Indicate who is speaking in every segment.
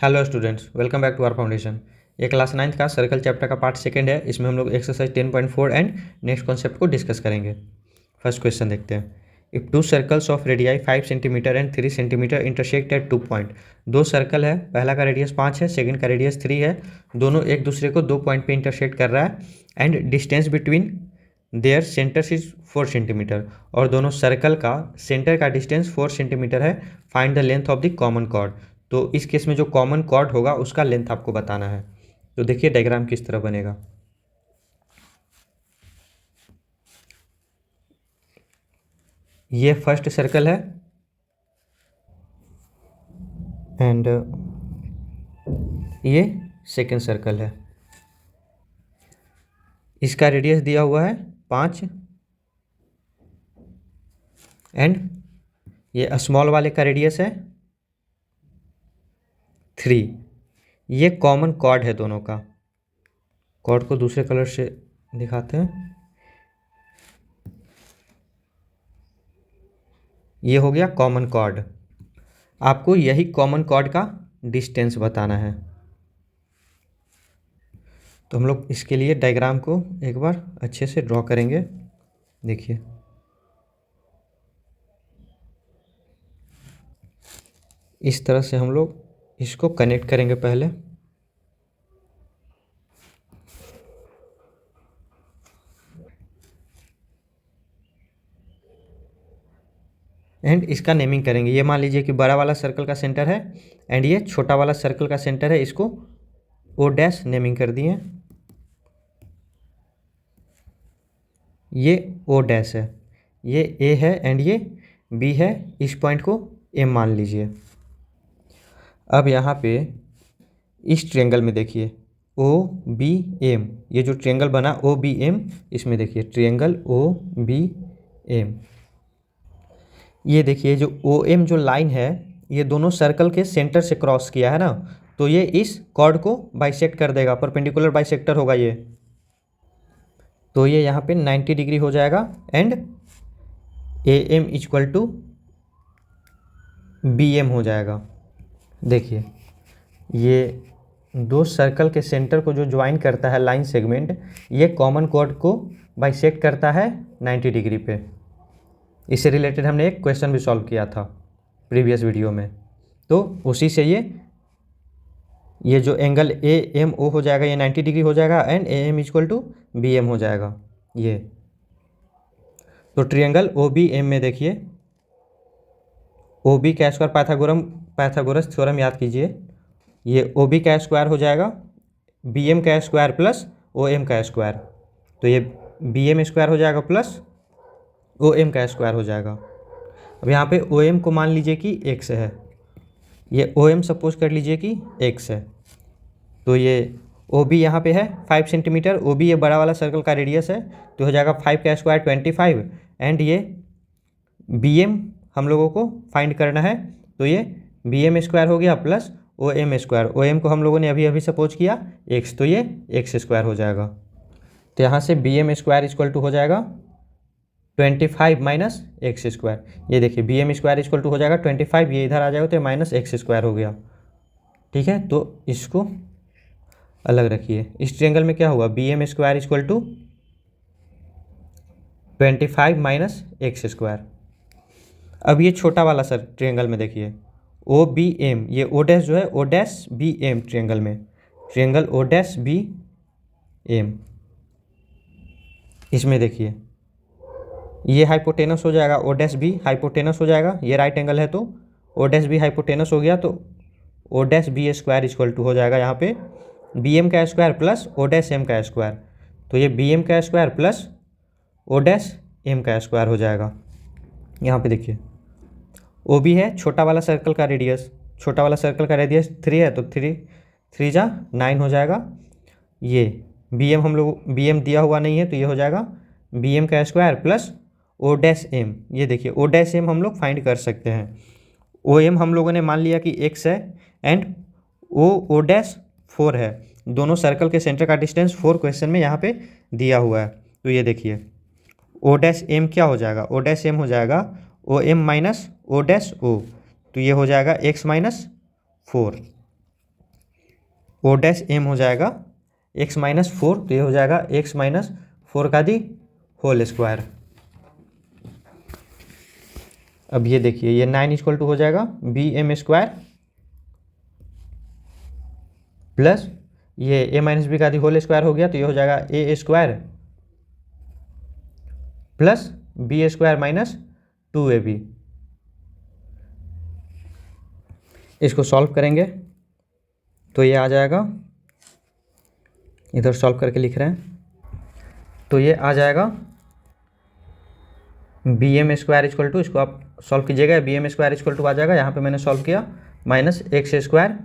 Speaker 1: Hello students, welcome back to our foundation. ये class 9th का circle chapter का part second है। इसमें हम लोग एक्सरसाइज 10.4 एंड नेक्स्ट कॉन्सेप्ट को डिस्कस करेंगे। फर्स्ट क्वेश्चन देखते हैं। If two circles of radii 5 centimetre and 3 centimetre intersect at 2 point. दो सर्कल है, पहला का रेडियस 5 है, सेकंड का रेडियस 3 है। दोनों एक दूसरे को 2 पॉइंट पे इंटरसेक्ट कर रहा है and distance between their centres is 4 centimetre. और दोनों सर्कल का सेंटर का डिस्टेंस 4 सेंटीमीटर है। Find the length of the common chord. तो इस केस में जो कॉमन कॉर्ड होगा उसका लेंथ आपको बताना है। तो देखिए डायग्राम किस तरह बनेगा। ये फर्स्ट सर्कल है एंड ये सेकंड सर्कल है। इसका रेडियस दिया हुआ है 5 एंड ये स्मॉल वाले का रेडियस है 3। ये कॉमन कॉर्ड है दोनों का। कॉर्ड को दूसरे कलर से दिखाते हैं। ये हो गया कॉमन कॉर्ड। आपको यही कॉमन कॉर्ड का डिस्टेंस बताना है। तो हम लोग इसके लिए डायग्राम को एक बार अच्छे से ड्रॉ करेंगे। देखिए इस तरह से हम लोग इसको कनेक्ट करेंगे पहले। एंड इसका नेमिंग करेंगे। ये मान लीजिए कि बड़ा वाला सर्कल का सेंटर है एंड ये छोटा वाला सर्कल का सेंटर है। इसको ओ डैश नेमिंग कर दिए। ये ओ डैश है, ये ए है एंड ये बी है। इस पॉइंट को एम मान लीजिए। अब यहाँ पे इस ट्रायंगल में देखिए ओ बी एम, ये जो ट्रायंगल बना ओ बी एम, इसमें देखिए ट्रायंगल ओ बी एम। ये देखिए जो ओ एम जो लाइन है ये दोनों सर्कल के सेंटर से क्रॉस किया है ना, तो ये इस कॉर्ड को बाइसेक्ट कर देगा। परपेंडिकुलर बाइसेक्टर होगा ये। तो ये यहाँ पे 90 डिग्री हो जाएगा and A M equal to B M हो जाएगा। देखिए ये दो सर्कल के सेंटर को जो ज्वाइन करता है लाइन सेगमेंट, ये कॉमन कॉर्ड को बाइसेक्ट करता है 90 डिग्री पे। इससे रिलेटेड हमने एक क्वेश्चन भी सॉल्व किया था प्रीवियस वीडियो में। तो उसी से ये जो एंगल ए एम ओ हो जाएगा ये 90 डिग्री हो जाएगा and A M equal to B M हो जाएगा ये। तो ट्रायंगल ओ बी एम में देखिए ओ बी का स्क्वायर पाइथागोरस थ्योरम याद कीजिए। ये ओ बी का स्क्वायर हो जाएगा बी एम का स्क्वायर प्लस ओ एम का स्क्वायर। तो ये बी एम स्क्वायर हो जाएगा प्लस ओ एम का स्क्वायर हो जाएगा। अब यहाँ पे ओ एम को मान लीजिए कि एक्स है, ये ओ एम सपोज कर लीजिए कि एक्स है। तो ये ओ बी यहाँ पे है 5 सेंटीमीटर। ओ बी ये बड़ा वाला सर्कल का रेडियस है, तो हो जाएगा 5 का स्क्वायर 25 एंड ये बी एम हम लोगों को फाइंड करना है। तो ये बी एम स्क्वायर हो गया plus O M square. O M को हम लोगों ने अभी अभी सपोज किया एक्स, तो ये एक्स स्क्वायर हो जाएगा। तो यहाँ से B M square equal to हो जाएगा 25 माइनस एक्स स्क्वायर। ये देखिए B M square equal to हो जाएगा 25, ये इधर आ जाएगा तो ये माइनस एक्स स्क्वायर हो गया। ठीक है, तो इसको अलग रखिए। इस ट्रायंगल में क्या हुआ, B M square equal to 25 minus x square. अब ये छोटा वाला सर ट्रायंगल में देखिए ओ बी एम, ये ओ डैश जो है O dash B M triangle में, triangle O dash B M. इसमें देखिए ये हाइपोटेनस हो जाएगा, ओ डैश बी हाइपोटेनस हो जाएगा। ये राइट एंगल है तो ओ डैश बी हाइपोटेनस हो गया, तो O dash B square equal to हो जाएगा यहाँ पे बी एम का square plus O dash M का स्क्वायर। तो ये बी एम का square plus O dash M का स्क्वायर हो जाएगा। यहाँ पे देखिए ओ बी है छोटा वाला सर्कल का रेडियस, छोटा वाला सर्कल का रेडियस 3 है, तो 3 जा 9 हो जाएगा। ये बी एम हम लोग बी एम दिया हुआ नहीं है, तो ये हो जाएगा बी एम का square plus O dash M. ये देखिए ओ डैश एम हम लोग फाइंड कर सकते हैं। ओ एम हम लोगों ने मान लिया कि एक्स है एंड ओ डैश 4 है। दोनों सर्कल के सेंटर का डिस्टेंस 4 क्वेश्चन में यहाँ पे दिया हुआ है। तो ये देखिए ओ डैश एम क्या हो जाएगा, ओ डैश एम हो जाएगा O M minus O dash O. तो ये हो जाएगा x minus 4। O dash M हो जाएगा x-4, तो ये हो जाएगा x-4 का दी होल स्क्वायर। अब ये देखिए ये 9 इक्वल टू हो जाएगा bm² प्लस ये a-b का दी होल स्क्वायर हो गया, तो ये हो जाएगा a² plus b² minus 2ab। इसको सॉल्व करेंगे तो ये आ जाएगा, इधर सॉल्व करके लिख रहे हैं, तो ये आ जाएगा bm² इक्वल टू, इसको आप सॉल्व कीजिएगा, bm² इक्वल टू आ जाएगा, यहाँ पे मैंने सॉल्व किया -x²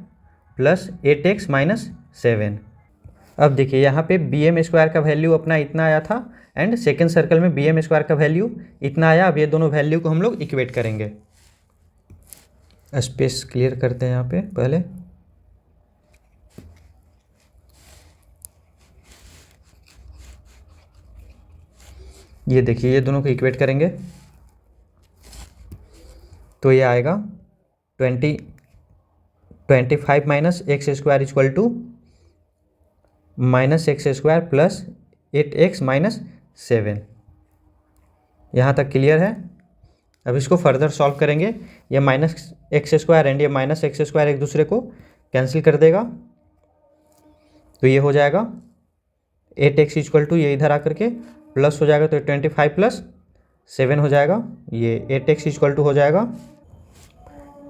Speaker 1: प्लस 8x माइनस 7। अब देखिए यहाँ पे bm² का वैल्यू अपना इतना आया था एंड सेकेंड सर्कल में bm² का वैल्यू इतना आया। अब ये दोनों वैल्यू को हम लोग इक्वेट करेंगे। स्पेस क्लियर करते हैं यहाँ पे पहले। ये देखिए ये दोनों को इक्वेट करेंगे तो ये आएगा 25 minus x² equal to -x² plus 8x minus 7। यहाँ तक क्लियर है। अब इसको फर्दर सॉल्व करेंगे। ये -x² एंड ये -x² एक दूसरे को कैंसिल कर देगा, तो ये हो जाएगा 8x इक्वल टू, ये इधर आकर के प्लस हो जाएगा, तो 25 प्लस 7 हो जाएगा। ये 8x इक्वल टू हो जाएगा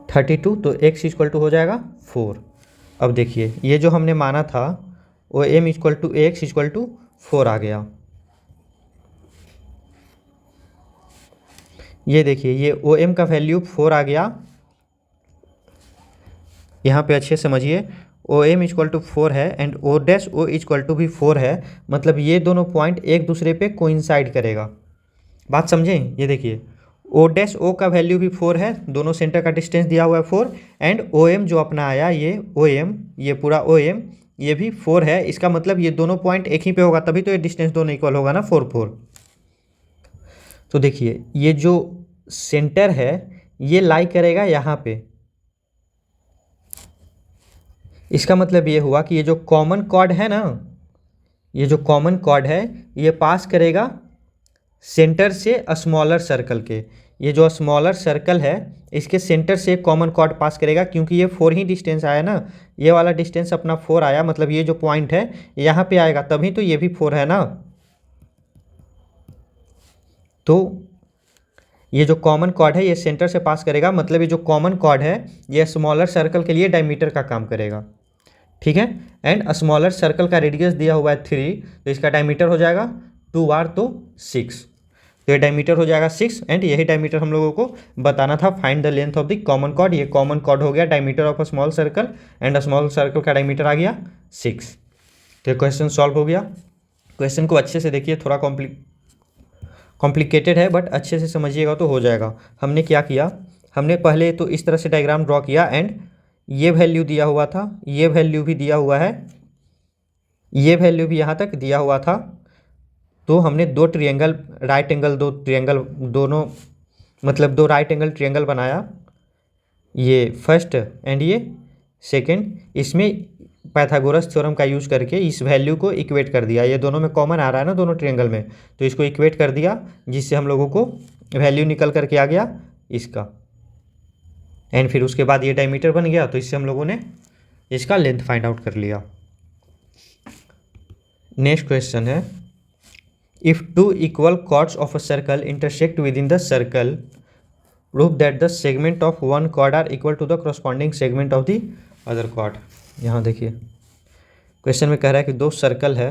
Speaker 1: 32, तो x इक्वल टू हो जाएगा 4। अब देखिए ये जो हमने माना था वो m equal to x equal to 4 आ गया। ये देखिए ये OM का वैल्यू 4 आ गया। यहाँ पे अच्छे समझिए, OM इक्वल टू 4 है and O dash O equal to भी 4 है, मतलब ये दोनों पॉइंट एक दूसरे पे कोइंसाइड करेगा। बात समझें? ये देखिए O डैश O का वैल्यू भी 4 है, दोनों सेंटर का डिस्टेंस दिया हुआ है 4 एंड OM जो अपना आया ये OM, ये पूरा OM ये भी 4 है। इसका मतलब ये दोनों पॉइंट एक ही पे होगा, तभी तो ये डिस्टेंस दोनों इक्वल होगा ना, 4 4। तो देखिए ये जो सेंटर है ये लाई करेगा यहाँ पे। इसका मतलब ये हुआ कि ये जो कॉमन कॉर्ड है ना, ये जो कॉमन कॉर्ड है ये पास करेगा सेंटर से स्मॉलर सर्कल के। ये जो स्मॉलर सर्कल है इसके सेंटर से कॉमन कॉर्ड पास करेगा, क्योंकि ये 4 ही डिस्टेंस आया ना, ये वाला डिस्टेंस अपना 4 आया, मतलब ये जो पॉइंट है यहाँ पे आएगा, तभी तो ये भी 4 है ना। तो ये जो कॉमन कॉर्ड है ये सेंटर से पास करेगा, मतलब ये जो कॉमन कॉर्ड है ये स्मॉलर सर्कल के लिए डायमीटर का काम करेगा, ठीक है। एंड स्मॉलर सर्कल का रेडियस दिया हुआ है 3, तो इसका डायमीटर हो जाएगा 2 बार तो 6, तो ये डायमीटर हो जाएगा 6 एंड यही डायमीटर हम लोगों को बताना था। Find the length of the common chord. ये कॉमन कॉर्ड हो गया diameter of a small circle and small circle का डायमीटर आ गया 6। तो ये क्वेश्चन सॉल्व हो गया। क्वेश्चन को अच्छे से देखिए, थोड़ा कॉम्प्लिकेटेड है बट अच्छे से समझिएगा तो हो जाएगा। हमने क्या किया, हमने पहले तो इस तरह से डायग्राम ड्रॉ किया एंड ये वैल्यू दिया हुआ था, ये वैल्यू भी दिया हुआ है, ये वैल्यू भी यहाँ तक दिया हुआ था। तो हमने दो ट्रिएंगल, राइट एंगल दो ट्रिएंगल, दोनों मतलब दो राइट एंगल ट्रिएंगल बनाया, ये फर्स्ट एंड ये सेकंड। इसमें पाइथागोरस थ्योरम का यूज़ करके इस वैल्यू को इक्वेट कर दिया। ये दोनों में कॉमन आ रहा है ना दोनों ट्रिएंगल में, तो इसको इक्वेट कर दिया, जिससे हम लोगों को वैल्यू निकल करके आ गया इसका। एंड फिर उसके बाद ये डायमीटर बन गया, तो इससे हम लोगों ने इसका लेंथ फाइंड आउट कर लिया। नेक्स्ट क्वेश्चन है, if two equal chords of a circle intersect within the circle, prove that the segment of one chord are equal to the corresponding segment of the other chord. यहाँ देखिए question में कह रहा है कि दो circle है,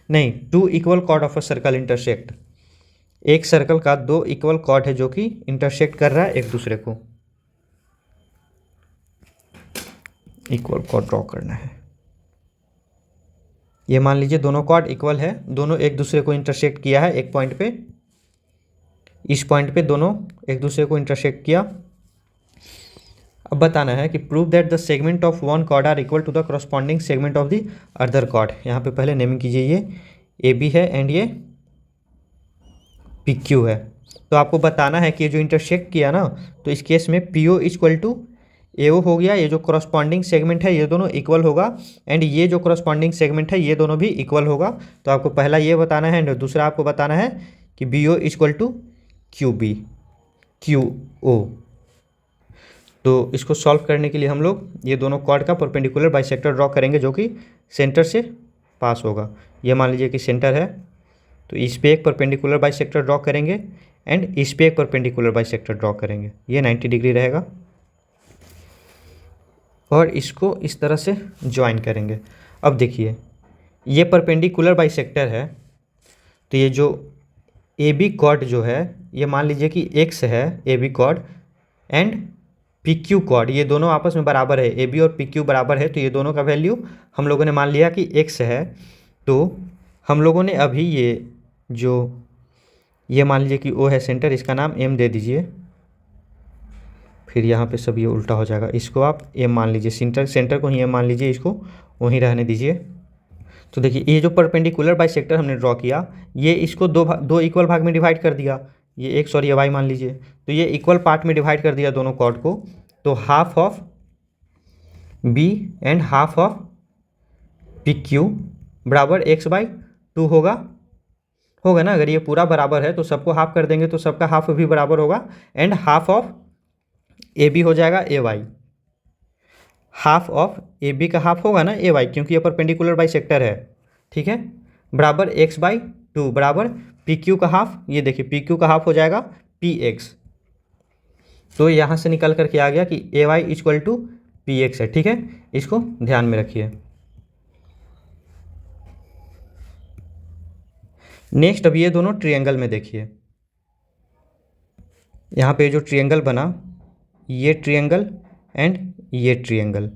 Speaker 1: नहीं, two equal chord of a circle intersect, एक सर्कल का दो इक्वल कॉर्ड है जो कि इंटरसेक्ट कर रहा है एक दूसरे को। इक्वल कॉर्ड ड्रॉ करना है। ये मान लीजिए दोनों कॉर्ड इक्वल है, दोनों एक दूसरे को इंटरसेक्ट किया है एक पॉइंट पे, इस पॉइंट पे दोनों एक दूसरे को इंटरसेक्ट किया। अब बताना है कि prove that the segment of one chord are equal to the corresponding segment of the other chord. यहाँ पे पहले नेमिंग कीजिए, ये AB है एंड ये PQ है। तो आपको बताना है कि जो इंटरसेक्ट किया ना, तो इस केस में PO इक्वल टू AO हो गया, ये जो करस्पॉन्डिंग सेगमेंट है ये दोनों इक्वल होगा, एंड ये जो करस्पॉन्डिंग सेगमेंट है ये दोनों भी इक्वल होगा। तो आपको पहला ये बताना है, एंड दूसरा आपको बताना है कि BO इक्वल टू QO। तो इसको सॉल्व करने के लिए हम लोग ये दोनों कॉर्ड का परपेंडिकुलर बाइसेक्टर ड्रॉ करेंगे जो कि सेंटर से पास होगा। ये मान लीजिए कि सेंटर है, तो इस पे एक परपेंडिकुलर बाइसेक्टर ड्रॉ करेंगे एंड इस पे एक परपेंडिकुलर बाइसेक्टर ड्रॉ करेंगे। ये 90 डिग्री रहेगा और इसको इस तरह से ज्वाइन करेंगे। अब देखिए ये परपेंडिकुलर बाइसेक्टर है, तो ये जो AB कॉर्ड जो है ये मान लीजिए कि X है AB chord, and PQ chord, ये दोनों आपस में बराबर है, AB और PQ बराबर है, तो ये दोनों का वैल्यू हम लोगों ने मान लिया कि X है। तो हम लोगों ने अभी ये मान लीजिए कि O है सेंटर, इसका नाम M दे दीजिए, फिर यहाँ पे सब ये उल्टा हो जाएगा, इसको आप M मान लीजिए, सेंटर को ही M मान लीजिए, इसको वहीं रहने दीजिए। तो देखिए ये जो परपेंडिकुलर बाइसेक्टर हमने ड्रॉ किया, ये इसको दो इक्वल भाग में डिवाइड कर दिया, ये X और ये Y मान लीजिए, तो ये इक्वल पार्ट में डिवाइड कर दिया दोनों कॉर्ड को। तो half of B and half of PQ बराबर X/2 होगा ना। अगर ये पूरा बराबर है तो सबको हाफ कर देंगे तो सबका हाफ भी बराबर होगा, एंड हाफ ऑफ AB हो जाएगा AY, हाफ ऑफ AB का हाफ होगा ना AY, क्योंकि ये परपेंडिकुलर बाइसेक्टर है, ठीक है, बराबर X/2 बराबर PQ का हाफ, ये देखिए PQ का हाफ हो जाएगा PX। तो यहाँ से निकल करके आ गया कि AY इक्वल टू PX है, ठीक है, इसको ध्यान में रखिए। नेक्स्ट अब ये दोनों ट्रायंगल में देखिए, यहाँ पे जो ट्रायंगल बना, ये ट्रायंगल एंड ये ट्रायंगल,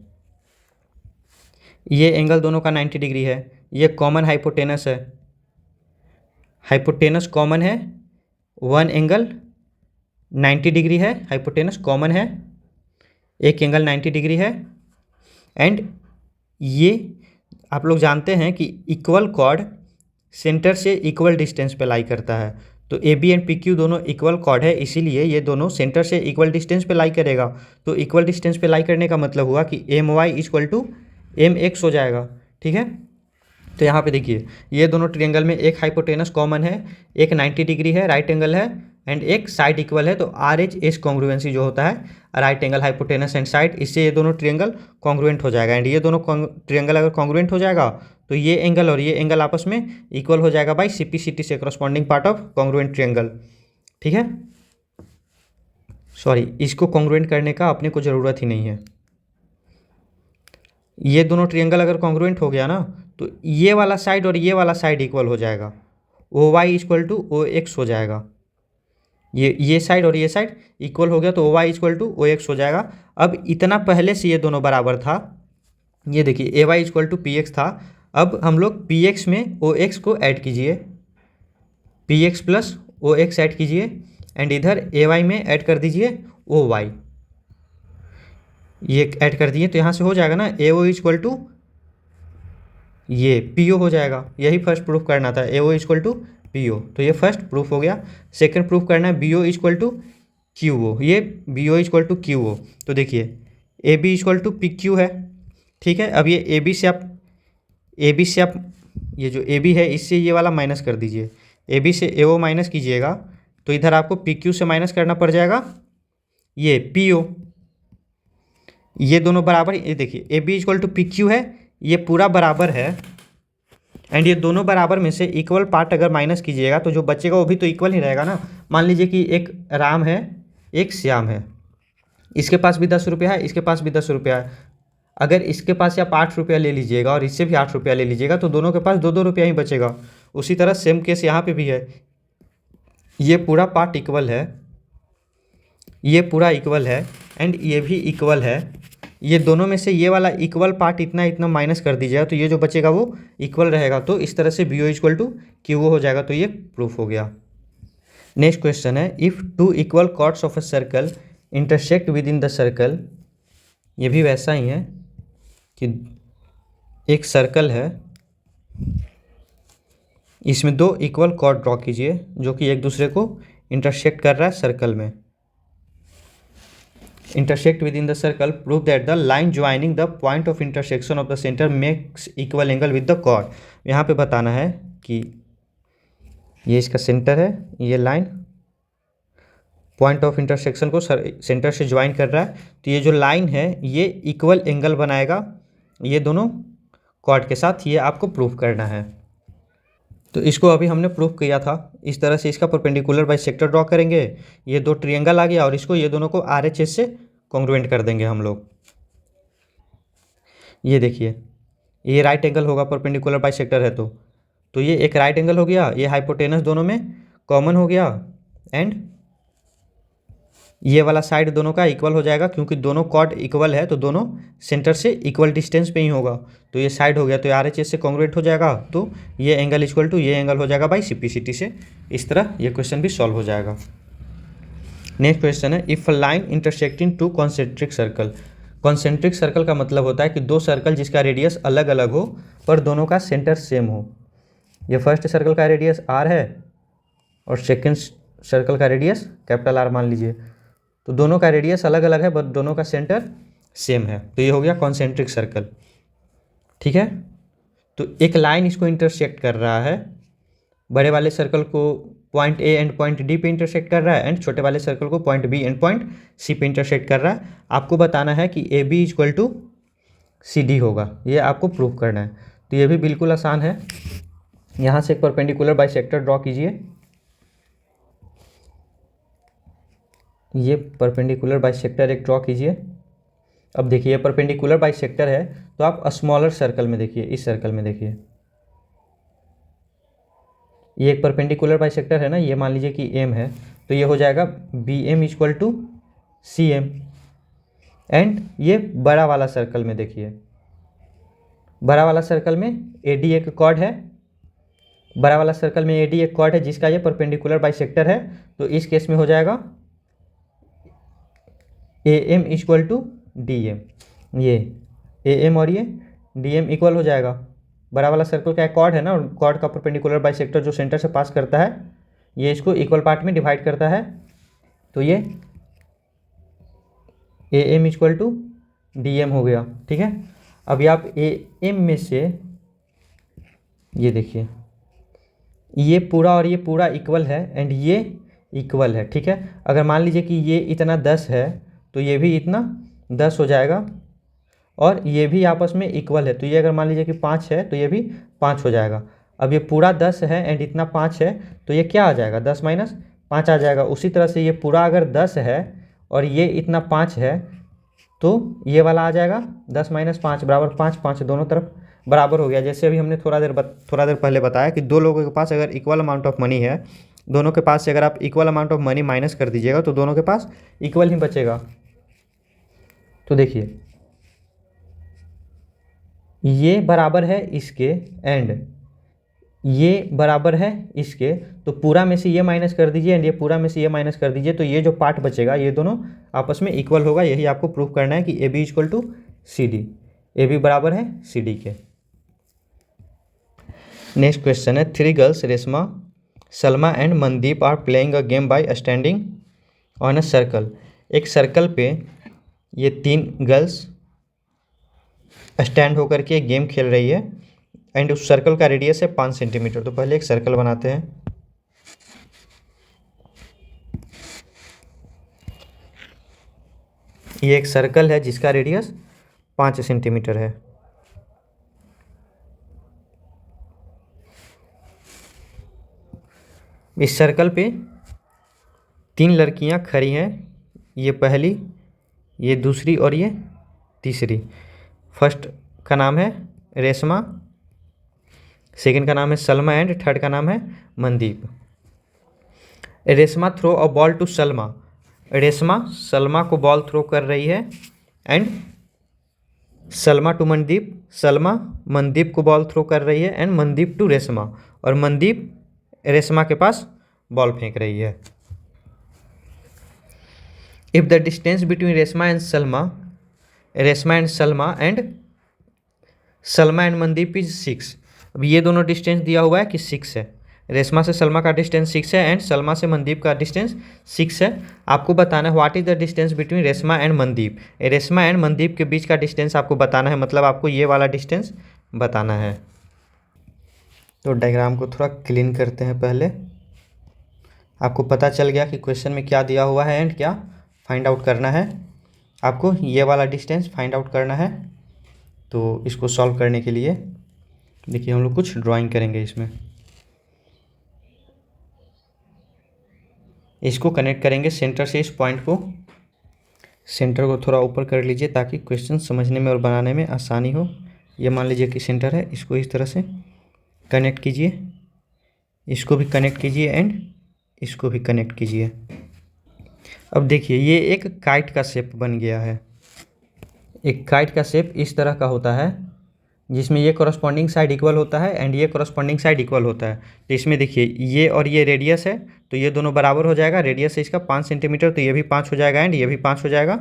Speaker 1: ये एंगल दोनों का 90 डिग्री है, ये कॉमन हाइपोटेनस है, हाइपोटेनस कॉमन है, वन एंगल 90 डिग्री है, हाइपोटेनस कॉमन है, एक एंगल 90 डिग्री है, एंड ये आप लोग जानते हैं कि इक्वल कॉर्ड सेंटर से इक्वल डिस्टेंस पे लाई करता है। तो AB एंड PQ दोनों इक्वल कॉर्ड है, इसीलिए ये दोनों सेंटर से इक्वल डिस्टेंस पे लाई करेगा। तो इक्वल डिस्टेंस पे लाई करने का मतलब हुआ कि MY इक्वल टू MX हो जाएगा, ठीक है। तो यहाँ पे देखिए ये दोनों ट्रायंगल में एक हाइपोटेनस कॉमन है, एक 90 डिग्री है, राइट एंगल है, एंड एक साइड इक्वल है। तो RHS कॉन्ग्रुएंसी जो होता है right angle hypotenuse and side, इससे ये दोनों ट्रायंगल कॉन्ग्रुएंट हो जाएगा। एंड ये दोनों ट्रायंगल अगर कॉन्ग्रुएंट हो जाएगा तो ये एंगल और ये एंगल आपस में इक्वल हो जाएगा बाई CPCT से, corresponding part of congruent triangle, ठीक है। सॉरी, इसको कॉन्ग्रुएंट करने का अपने को ज़रूरत ही नहीं है। ये दोनों ट्रायंगल अगर कॉन्ग्रुएंट हो गया ना तो ये वाला साइड और ये वाला साइड इक्वल हो जाएगा, OY इक्वल टू OX हो जाएगा। ये साइड और ये साइड इक्वल हो गया तो OY इक्वल टू OX हो जाएगा। अब इतना पहले से ये दोनों बराबर था, ये देखिए AY इक्वल टू PX था। अब हम लोग PX में OX को ऐड कीजिए, PX प्लस OX ऐड कीजिए, एंड इधर AY में ऐड कर दीजिए OY, ये ऐड कर दिए तो यहाँ से हो जाएगा ना AO इक्वल टू ये PO हो जाएगा। यही फर्स्ट प्रूफ करना था, AO इक्वल टू PO, तो ये फर्स्ट प्रूफ हो गया। सेकंड प्रूफ करना है BO इक्वल टू QO, ये BO इक्वल टू QO। तो देखिए AB इक्वल टू PQ है, ठीक है। अब ये AB से आप ये जो AB है इससे ये वाला माइनस कर दीजिए, AB से AO माइनस कीजिएगा तो इधर आपको PQ से माइनस करना पड़ जाएगा ये PO। ये दोनों बराबर, ये देखिए AB इक्वल टू PQ है, ये पूरा बराबर है, एंड ये दोनों बराबर में से इक्वल पार्ट अगर माइनस कीजिएगा तो जो बचेगा वो भी तो इक्वल ही रहेगा ना। मान लीजिए कि एक राम है, एक श्याम है, इसके पास भी 10 रुपया है, इसके पास भी 10 रुपया है। अगर इसके पास आप 8 रुपया ले लीजिएगा और इससे भी 8 रुपया ले लीजिएगा तो दोनों के पास 2-2 रुपया ही बचेगा। उसी तरह सेम केस यहाँ पे भी है, ये पूरा पार्ट इक्वल है, ये पूरा इक्वल है, एंड ये भी इक्वल है। ये दोनों में से ये वाला इक्वल पार्ट इतना इतना माइनस कर दीजिएगा तो ये जो बचेगा वो इक्वल रहेगा। तो इस तरह से BO इक्वल टू QO हो जाएगा, तो ये प्रूफ हो गया। नेक्स्ट क्वेश्चन है, if two equal chords of a circle intersect within the circle. ये भी वैसा ही है कि एक सर्कल है, इसमें दो इक्वल कॉर्ड ड्रॉ कीजिए जो कि एक दूसरे को इंटरसेक्ट कर रहा है सर्कल में। intersect within the circle, prove that the line joining the point of intersection of the center makes equal angle with the chord। यहाँ पे बताना है कि ये इसका सेंटर है, ये लाइन पॉइंट ऑफ इंटरसेक्शन को सेंटर से ज्वाइन कर रहा है, तो ये जो लाइन है ये इक्वल एंगल बनाएगा ये दोनों कॉर्ड के साथ, ये आपको प्रूफ करना है। तो इसको अभी हमने प्रूफ किया था। इस तरह से इसका परपेंडिकुलर बाइसेक्टर ड्रॉ करेंगे, ये दो ट्रायंगल आ गया और इसको ये दोनों को RHS से कॉन्ग्रुएंट कर देंगे हम लोग। ये देखिए ये राइट एंगल होगा, परपेंडिकुलर बाइसेक्टर है तो ये एक राइट एंगल हो गया, ये हाइपोटेनस दोनों में कॉमन हो गया एंड ये वाला साइड दोनों का इक्वल हो जाएगा, क्योंकि दोनों कॉर्ड इक्वल है तो दोनों सेंटर से इक्वल डिस्टेंस पे ही होगा, तो ये साइड हो गया तो RHS से कॉन्ग्रुएंट हो जाएगा, तो ये एंगल इक्वल टू ये एंगल हो जाएगा बाई सिम्प्लिसिटी से। इस तरह ये क्वेश्चन भी सॉल्व हो जाएगा। नेक्स्ट क्वेश्चन है, if a line intersecting two concentric circle. Concentric circle का मतलब होता है कि दो सर्कल जिसका रेडियस अलग अलग हो पर दोनों का सेंटर सेम हो। ये फर्स्ट सर्कल का रेडियस R है और सेकेंड सर्कल का रेडियस कैपिटल R मान लीजिए, तो दोनों का रेडियस अलग अलग है बट दोनों का सेंटर सेम है, तो ये हो गया कॉन्सेंट्रिक सर्कल। ठीक है, तो एक लाइन इसको इंटरसेक्ट कर रहा है, बड़े वाले सर्कल को point A and point D पे इंटरसेक्ट कर रहा है एंड छोटे वाले सर्कल को point B and point C पे इंटरसेक्ट कर रहा है। आपको बताना है कि AB इक्वल टू CD होगा, ये आपको प्रूव करना है। तो ये भी बिल्कुल आसान है। यहाँ से एक परपेंडिकुलर बाइसेक्टर ड्रॉ कीजिए, ये परपेंडिकुलर बाइसेक्टर एक ड्रॉ कीजिए। अब देखिए परपेंडिकुलर बाइसेक्टर है तो आप स्मॉलर सर्कल में देखिए, इस सर्कल में देखिए, ये एक परपेंडिकुलर बाइसेक्टर है ना, ये मान लीजिए कि M है, तो ये हो जाएगा BM equal to CM। And ये बड़ा वाला सर्कल में देखिए, बड़ा वाला सर्कल में AD एक कॉर्ड है, बड़ा वाला सर्कल में AD एक कॉर्ड है जिसका ये परपेंडिकुलर बाइसेक्टर है, तो इस केस में हो जाएगा AM इक्वल टू DM। ये AM और ये DM इक्वल हो जाएगा। बड़ा वाला सर्कल का एक कॉर्ड है ना, और कॉर्ड का परपेंडिकुलर बाइसेक्टर जो सेंटर से पास करता है ये इसको इक्वल पार्ट में डिवाइड करता है, तो ये AM इक्वल टू DM हो गया। ठीक है, अभी आप AM में से ये देखिए, ये पूरा और ये पूरा इक्वल है एंड ये इक्वल है। ठीक है, अगर मान लीजिए कि ये इतना 10 है तो ये भी इतना 10 हो जाएगा और ये भी आपस में इक्वल है, तो ये अगर मान लीजिए कि 5 है तो ये भी 5 हो जाएगा। अब ये पूरा 10 है एंड इतना 5 है तो ये क्या आ जाएगा, 10 माइनस 5 आ जाएगा। उसी तरह से ये पूरा अगर 10 है और ये इतना 5 है तो ये वाला आ जाएगा 10 माइनस 5 बराबर 5, 5 दोनों तरफ बराबर हो गया। जैसे अभी हमने थोड़ा देर पहले बताया कि दो लोगों के पास अगर इक्वल अमाउंट ऑफ मनी है, दोनों के पास से अगर आप equal amount of money minus कर दीजिएगा तो दोनों के पास इक्वल ही बचेगा। तो देखिए ये बराबर है इसके एंड ये बराबर है इसके, तो पूरा में से ये माइनस कर दीजिए एंड ये पूरा में से ये माइनस कर दीजिए, तो ये जो पार्ट बचेगा ये दोनों आपस में इक्वल होगा। यही आपको प्रूफ करना है कि AB equal to CD, AB बराबर है CD के। नेक्स्ट क्वेश्चन है, 3 girls Reshma, Salma and Mandeep are playing a game by standing on a circle. एक सर्कल पे ये 3 गर्ल्स स्टैंड होकर के गेम खेल रही है एंड उस सर्कल का रेडियस है 5 सेंटीमीटर। तो पहले एक सर्कल बनाते हैं। ये एक सर्कल है जिसका रेडियस 5 सेंटीमीटर है। इस सर्कल पे 3 लड़कियां खड़ी हैं, ये पहली, ये दूसरी और ये तीसरी। फर्स्ट का नाम है रेशमा, सेकंड का नाम है सलमा एंड थर्ड का नाम है Mandeep. Reshma throw a ball to Salma, Reshma Salma को बॉल थ्रो कर रही है एंड सलमा टू मनदीप, सलमा मनदीप को बॉल थ्रो कर रही है एंड मनदीप टू रेशमा, और मनदीप रेशमा के पास बॉल फेंक रही है। If the distance between Reshma and Salma and Salma and Mandeep is 6। अब ये दोनों डिस्टेंस दिया हुआ है कि 6 है रेशमा से सलमा का डिस्टेंस 6 है एंड सलमा से मनदीप का डिस्टेंस 6 है। आपको बताना है what is the distance between Reshma and Mandeep. Reshma and Mandeep के बीच का डिस्टेंस आपको बताना है, मतलब आपको ये वाला डिस्टेंस बताना है। तो डायग्राम को थोड़ा क्लीन करते हैं पहले। आपको पता चल गया कि क्वेश्चन में क्या दिया हुआ है एंड क्या फाइंड आउट करना है। आपको ये वाला डिस्टेंस फाइंड आउट करना है। तो इसको सॉल्व करने के लिए देखिए हम लोग कुछ ड्राइंग करेंगे। इसको कनेक्ट करेंगे सेंटर से। इस पॉइंट को, सेंटर को थोड़ा ऊपर कर लीजिए ताकि क्वेश्चन समझने में और बनाने में आसानी हो। ये मान लीजिए कि सेंटर है, इसको इस तरह से कनेक्ट कीजिए, इसको भी कनेक्ट कीजिए एंड इसको भी कनेक्ट कीजिए। अब देखिए ये एक काइट का शेप बन गया है। एक काइट का शेप इस तरह का होता है जिसमें ये कॉरस्पॉन्डिंग साइड इक्वल होता है एंड ये कॉरस्पॉन्डिंग साइड इक्वल होता है। तो इसमें देखिए ये और ये रेडियस है तो ये दोनों बराबर हो जाएगा। रेडियस है इसका 5 सेंटीमीटर तो ये भी 5 हो जाएगा एंड ये भी 5 हो जाएगा,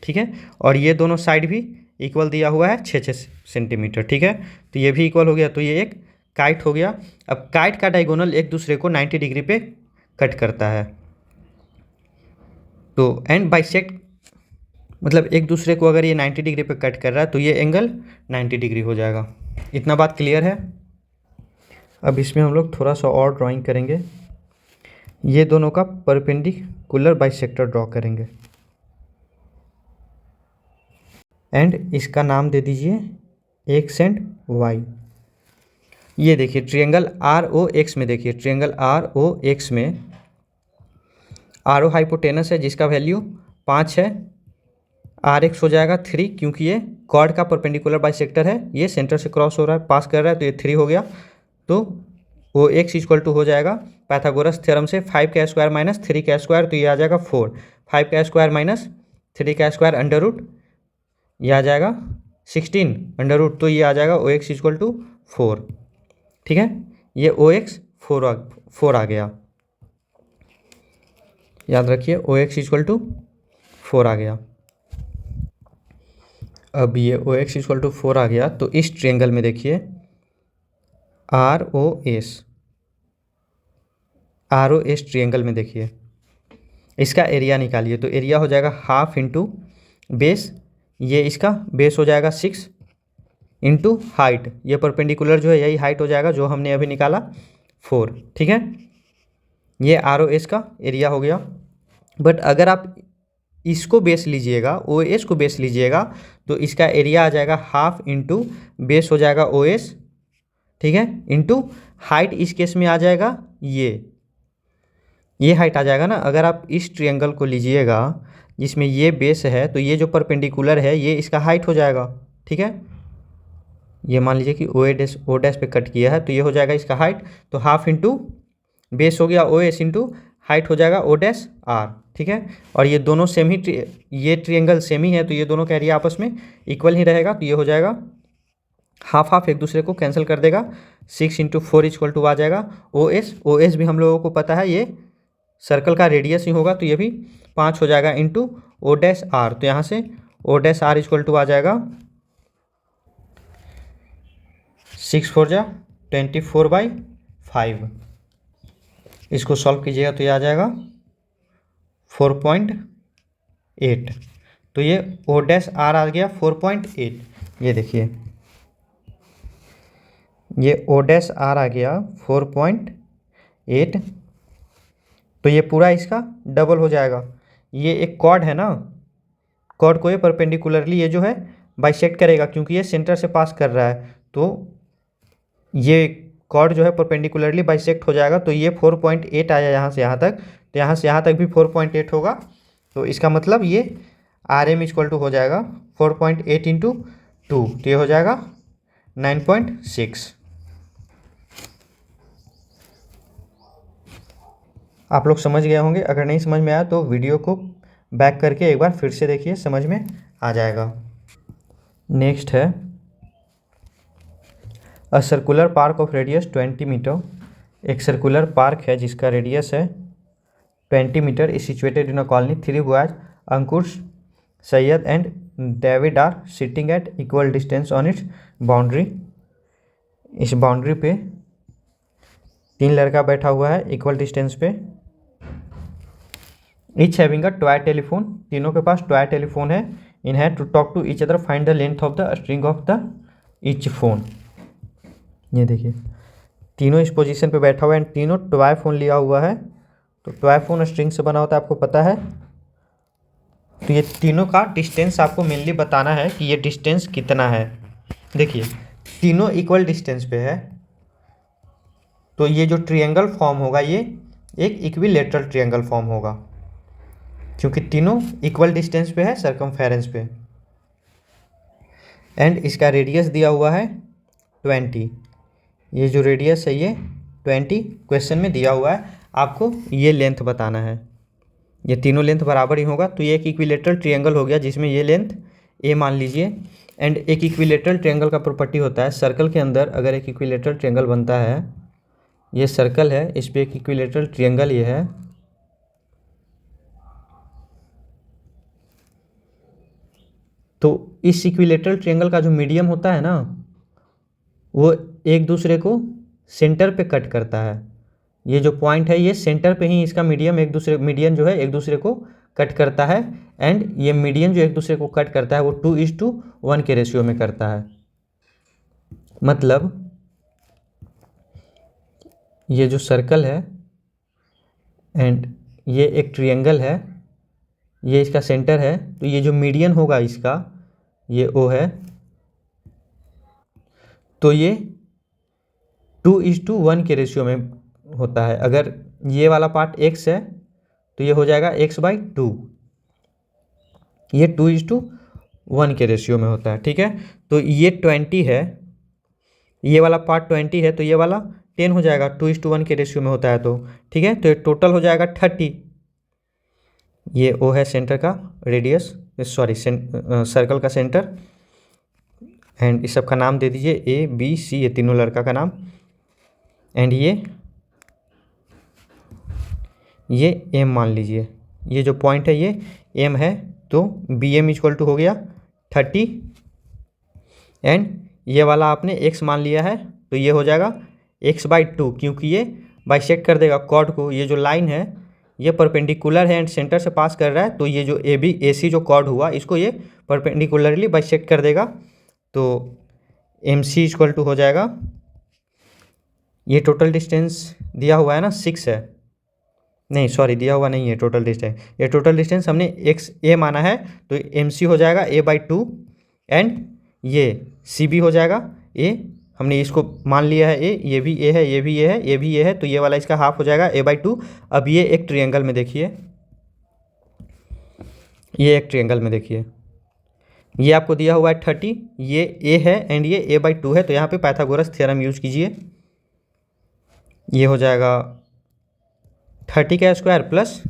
Speaker 1: ठीक है। और ये दोनों साइड भी इक्वल दिया हुआ है 6-6 सेंटीमीटर, ठीक है। तो ये भी इक्वल हो गया, तो ये एक काइट हो गया। अब काइट का डायगोनल एक दूसरे को 90 डिग्री पे कट करता है। तो एंड बाइसेक्ट मतलब एक दूसरे को अगर ये 90 डिग्री पे कट कर रहा है तो ये एंगल 90 डिग्री हो जाएगा। इतना बात क्लियर है। अब इसमें हम लोग थोड़ा सा और ड्राइंग करेंगे। ये दोनों का परपेंडिकुलर बाइसेक्टर ड्रॉ करेंगे एंड इसका नाम दे दीजिए एक्स एंड वाई। ये देखिए ट्रायंगल ROX में, देखिए ट्रायंगल ROX में RO हाइपोटेनस है जिसका वैल्यू 5 है। RX हो जाएगा 3 क्योंकि ये कॉर्ड का परपेंडिकुलर बाइसेक्टर है, ये सेंटर से क्रॉस हो रहा है, पास कर रहा है, तो ये 3 हो गया। तो OX इक्वल टू हो जाएगा पाइथागोरस थ्योरम से 5 का स्क्वायर माइनस 3 का स्क्वायर, तो ये आ जाएगा 4। 5 का स्क्वायर माइनस 3 का स्क्वायर अंडर रूट, ये आ जाएगा 16 अंडर रूट, तो ये आ जाएगा OX इक्वल टू 4, ठीक है। ये OX 4 आ गया, याद रखिए OX इक्वल टू 4 आ गया। अब ये OX इक्वल टू 4 आ गया तो इस ट्रायंगल में देखिए ROS ट्रायंगल में देखिए इसका एरिया निकालिए। तो एरिया हो जाएगा हाफ इंटू बेस, ये इसका बेस हो जाएगा 6 इंटू हाइट, ये परपेंडिकुलर जो है यही हाइट हो जाएगा जो हमने अभी निकाला 4, ठीक है। ये ROS का एरिया हो गया। बट अगर आप इसको बेस लीजिएगा, OS को बेस लीजिएगा, तो इसका एरिया आ जाएगा हाफ इंटू बेस हो जाएगा OS, ठीक है, इंटू हाइट इस केस में आ जाएगा ये हाइट आ जाएगा ना। अगर आप इस ट्रायंगल को लीजिएगा जिसमें ये बेस है तो ये जो परपेंडिकुलर है ये इसका हाइट हो जाएगा, ठीक है। ये मान लीजिए कि O डैश पे कट किया है तो ये हो जाएगा इसका हाइट, तो हाफ इंटू बेस हो गया OS इंटू हाइट हो जाएगा O डैश R, ठीक है। और ये दोनों सेम ही, ये ट्रायंगल सेम ही है तो ये दोनों का एरिया आपस में इक्वल ही रहेगा, तो ये हो जाएगा हाफ हाफ एक दूसरे को कैंसिल कर देगा। 6 इंटू 4 इक्वल टू आ जाएगा OS भी हम लोगों को पता है ये सर्कल का रेडियस ही होगा, तो ये भी 5 हो जाएगा इंटू O डैश R, तो यहाँ से O dash R equal to आ जाएगा 6 4 जा 24/5। इसको सॉल्व कीजिएगा तो ये आ जाएगा 4.8, तो ये O डैश R आ गया 4.8। ये देखिए ये O डैश R आ गया 4.8, तो ये पूरा इसका डबल हो जाएगा। ये एक कॉर्ड है ना, कॉर्ड को ये परपेंडिकुलरली ये जो है बाइसेक्ट करेगा क्योंकि ये सेंटर से पास कर रहा है, तो ये कॉर्ड जो है परपेंडिकुलरली बाइसेक्ट हो जाएगा। तो ये 4.8 आया यहाँ से यहाँ तक, तो यहाँ से यहाँ तक भी 4.8 होगा, तो इसका मतलब ये RM इक्वल टू हो जाएगा 4.8 इंटू 2, तो ये हो जाएगा 9.6। आप लोग समझ गए होंगे। अगर नहीं समझ में आया तो वीडियो को बैक करके एक बार फिर से देखिए, समझ में आ जाएगा। नेक्स्ट है a circular park of radius 20 metre. एक सर्कुलर पार्क है जिसका रेडियस है 20 metre is situated in a colony. 3 boys Ankur, Syed and David are sitting at equal distance on its boundary. इस बाउंड्री पे तीन लड़का बैठा हुआ है इक्वल डिस्टेंस पे। Each having a toy telephone, तीनों के पास टॉय टेलीफोन है। In had to talk to each other, find the length of the string of the each phone. ये देखिए तीनों इस पोजीशन पे बैठा हुआ है, तीनों टॉय फोन लिया हुआ है। तो टॉय फोन स्ट्रिंग से बना होता है, आपको पता है। तो ये तीनों का डिस्टेंस आपको मेनली बताना है कि ये डिस्टेंस कितना है। देखिए तीनों इक्वल डिस्टेंस पे है, तो ये जो ट्रायंगल फॉर्म होगा ये एक इक्विलेटरल ट्रायंगल फॉर्म होगा, क्योंकि तीनों इक्वल डिस्टेंस पे है सर्कमफेरेंस पे। एंड इसका रेडियस दिया हुआ है 20। ये जो रेडियस है ये 20 क्वेश्चन में दिया हुआ है, आपको ये लेंथ बताना है। ये तीनों लेंथ बराबर ही होगा, तो ये एक इक्विलेटरल ट्रायंगल हो गया जिसमें ये लेंथ ए मान लीजिए। एंड एक इक्विलेटरल ट्रायंगल का प्रॉपर्टी होता है, सर्कल के अंदर अगर एक इक्विलेटरल ट्रायंगल बनता है, ये सर्कल है, इस पर एक इक्विलेटरल ट्रायंगल ये है, तो इस इक्विलेटरल ट्रायंगल का जो मीडियम होता है ना, वो एक दूसरे को सेंटर पे कट करता है। ये जो पॉइंट है ये सेंटर पे ही इसका मीडियन जो है एक दूसरे को कट करता है। एंड ये मीडियन जो एक दूसरे को कट करता है वो 2:1 के रेशियो में करता है। मतलब ये जो सर्कल है एंड ये एक ट्रायंगल है, ये इसका सेंटर है, तो ये जो मीडियन होगा इसका ये O है, तो ये 2:1 के रेशियो में होता है। अगर ये वाला पार्ट x है तो ये हो जाएगा x/2, ये 2:1 के रेशियो में होता है। ठीक है, तो ये 20 है, ये वाला पार्ट 20 है, तो ये वाला 10 हो जाएगा, 2:1 के रेशियो में होता है तो। ठीक है, तो ये टोटल हो जाएगा 30। ये O है सेंटर का रेडियस, सॉरी सर्कल का सेंटर। एंड इस सब का नाम दे दीजिए A B C, ये तीनों लड़का का नाम। एंड ये M मान लीजिए, ये जो पॉइंट है ये M है, तो BM इक्वल टू हो गया 30। एंड ये वाला आपने x मान लिया है, तो ये हो जाएगा x/2, क्योंकि ये बाइसेक्ट कर देगा कॉर्ड को। ये जो लाइन है ये परपेंडिकुलर है एंड सेंटर से पास कर रहा है, तो ये जो AC जो कॉर्ड हुआ इसको ये परपेंडिकुलरली बाइसेक्ट कर देगा। तो MC इक्वल टू हो जाएगा, ये टोटल डिस्टेंस दिया हुआ है ना 6 है, नहीं सॉरी दिया हुआ नहीं है टोटल डिस्टेंस, ये टोटल डिस्टेंस हमने A माना है, तो MC हो जाएगा A/2। एंड ये CB हो जाएगा A, हमने इसको मान लिया है A, ये भी A है, ये भी A है, ये भी A है, तो ये वाला इसका हाफ हो जाएगा A/2। अब ये एक ट्रायंगल में देखिए, ये एक ट्रायंगल में देखिए, ये आपको दिया हुआ है 30, ये A है एंड ये A/2 है, तो यहाँ पे पाइथागोरस थ्योरम यूज कीजिए। ये हो जाएगा 30 का स्क्वायर प्लस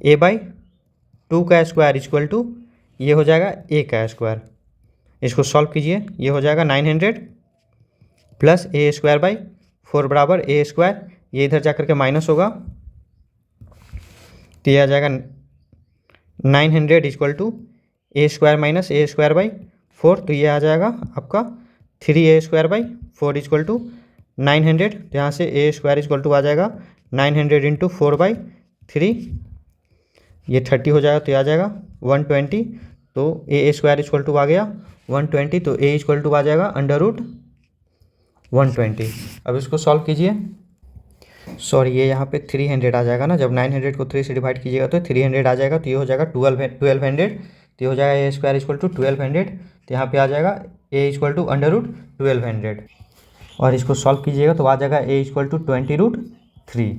Speaker 1: A/2 का स्क्वायर इक्वल टू ये हो जाएगा A का स्क्वायर। इसको सॉल्व कीजिए, ये हो जाएगा 900 प्लस A²/4 बराबर A², ये इधर जाकर के माइनस होगा, तो ये आ जाएगा 900 equal to A² minus A²/4, तो ये आ जाएगा आपका 3A²/4 इक्वल टू 900। तो यहाँ से A² इक्वल टू आ जाएगा 900 इंटू 4/3, ये 30 हो जाएगा, तो ये आ जाएगा 120। तो A² इक्वल टू आ गया 120, तो A इक्वल टू आ जाएगा √120। अब इसको सॉल्व कीजिए, सॉरी ये यहाँ पे 300 आ जाएगा ना, जब 900 को 3 से डिवाइड कीजिएगा तो 300 आ जाएगा, तो ये हो जाएगा 1200, तो ये हो जाएगा A² इक्वल टू 1200, तो यहाँ पे आ जाएगा A इक्वल टू √1200। और इसको सॉल्व कीजिएगा तो आ जाएगा A इक्वल टू 20√3।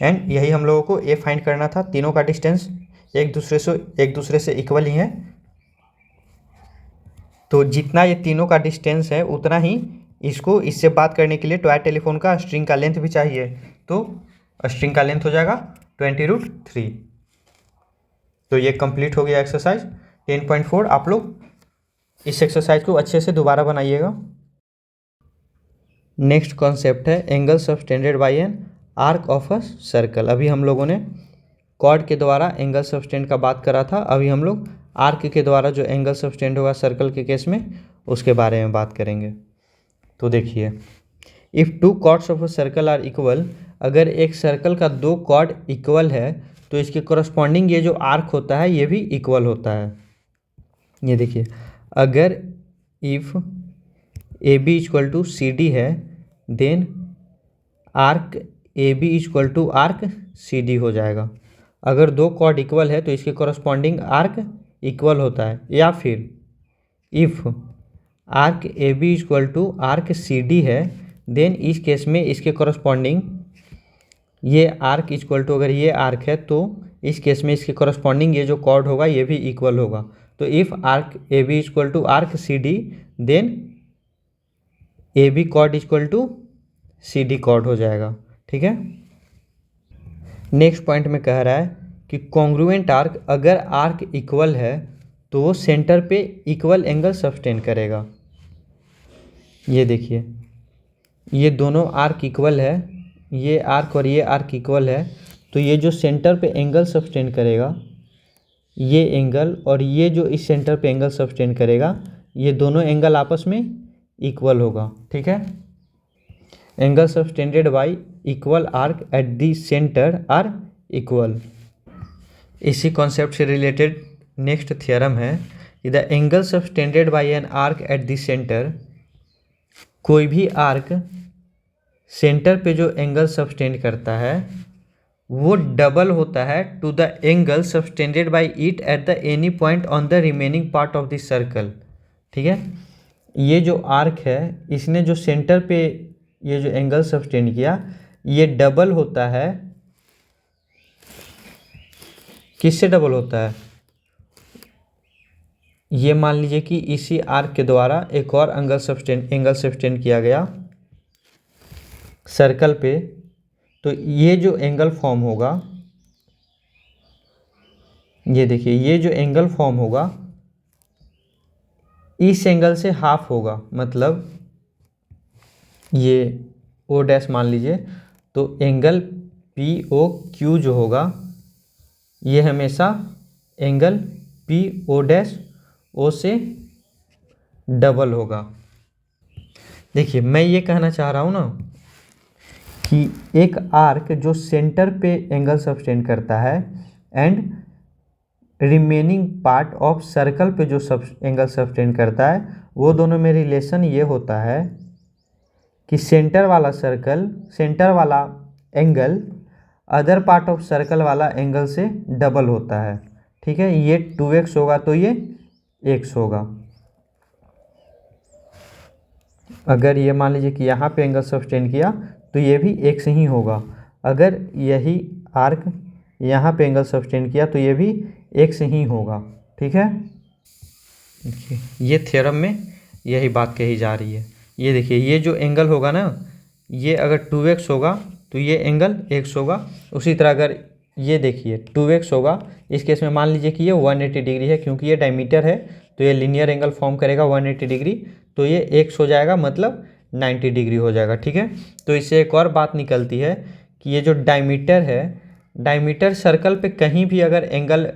Speaker 1: एंड यही हम लोगों को A फाइंड करना था। तीनों का डिस्टेंस एक दूसरे से इक्वल ही है, तो जितना ये तीनों का डिस्टेंस है उतना ही इसको इससे बात करने के लिए टॉय टेलीफोन का स्ट्रिंग का लेंथ भी चाहिए, तो स्ट्रिंग का लेंथ हो जाएगा 20√3। तो ये कंप्लीट हो गया एक्सरसाइज 10.4। आप लोग इस एक्सरसाइज को अच्छे से दोबारा बनाइएगा। नेक्स्ट कॉन्सेप्ट है angle subtended bye an arc of a circle. अभी हम लोगों ने कॉर्ड के द्वारा एंगल सबटेंड का बात करा था, अभी हम लोग आर्क के द्वारा जो एंगल सबटेंड होगा सर्कल के केस में उसके बारे में बात करेंगे। तो देखिए if two chords of a circle are equal, अगर एक सर्कल का दो कॉर्ड इक्वल है तो इसके कॉरस्पॉन्डिंग ये जो आर्क होता है ये भी इक्वल होता है। ये देखिए, अगर if A B equal to C D है then arc A B equal to arc C D हो जाएगा। अगर दो कॉर्ड इक्वल है तो इसके कॉरस्पॉन्डिंग आर्क इक्वल होता है। या फिर if arc A B equal to arc C D है देन इस केस में इसके कॉरस्पॉन्डिंग ये आर्क इक्वल टू, अगर ये आर्क है तो इस केस में इसके कॉरस्पॉन्डिंग ये जो कॉर्ड होगा ये भी इक्वल होगा। तो if arc A B equal to arc C D then A B chord equal to C D chord हो जाएगा। ठीक है। नेक्स्ट पॉइंट में कह रहा है कि कॉन्ग्रुएंट आर्क, अगर आर्क इक्वल है तो वो सेंटर पे इक्वल एंगल सस्टेन करेगा। ये देखिए, ये दोनों आर्क इक्वल है, ये आर्क और ये आर्क इक्वल है, तो ये जो सेंटर पे एंगल सस्टेन करेगा ये एंगल और ये जो इस सेंटर पे एंगल सस्टेन करेगा ये दोनों एंगल आपस में इक्वल होगा। ठीक है। Angle subtended by equal arc at the centre are equal. इसी कॉन्सेप्ट से रिलेटेड नेक्स्ट थ्योरम है कि the angle subtended by an arc at the centre, कोई भी आर्क सेंटर पे जो एंगल सस्टेंड करता है वो डबल होता है to the angle subtended by it at the any point on the remaining part of the circle. ठीक है। ये जो आर्क है इसने जो सेंटर पे ये जो एंगल सस्टेंड किया ये डबल होता है, किससे डबल होता है? ये मान लीजिए कि इसी आर्क के द्वारा एक और एंगल सस्टेंड किया गया सर्कल पे, तो ये जो एंगल फॉर्म होगा, ये देखिए ये जो एंगल फॉर्म होगा इस एंगल से हाफ होगा, मतलब ये ओ डैश मान लीजिए, तो एंगल पी ओ क्यू जो होगा ये हमेशा angle P O dash O से डबल होगा। देखिए मैं ये कहना चाह रहा हूँ ना कि एक आर्क जो सेंटर पे एंगल सस्टेंड करता है and remaining part of circle पे जो एंगल सस्टेंड करता है वो दोनों में रिलेशन ये होता है कि सेंटर वाला angle other part of circle वाला एंगल से डबल होता है। ठीक है। ये 2x होगा तो ये x होगा। अगर ये मान लीजिए कि यहाँ पे एंगल सस्टेंड किया तो ये भी x ही होगा। अगर यही आर्क यहाँ पे एंगल सस्टेंड किया तो ये भी x ही होगा। ठीक है। ये थ्योरम में यही बात कही जा रही है। ये देखिए ये जो एंगल होगा ना, ये अगर 2x होगा तो ये एंगल x होगा। उसी तरह अगर ये देखिए 2x होगा, इस केस में मान लीजिए कि ये 180 डिग्री है, क्योंकि ये डायमीटर है तो ये लीनियर एंगल फॉर्म करेगा 180 डिग्री, तो ये x हो जाएगा, मतलब 90 डिग्री हो जाएगा। ठीक है। तो इससे एक और बात निकलती है कि ये जो डायमीटर है, डायमीटर सर्कल पे कहीं भी अगर एंगल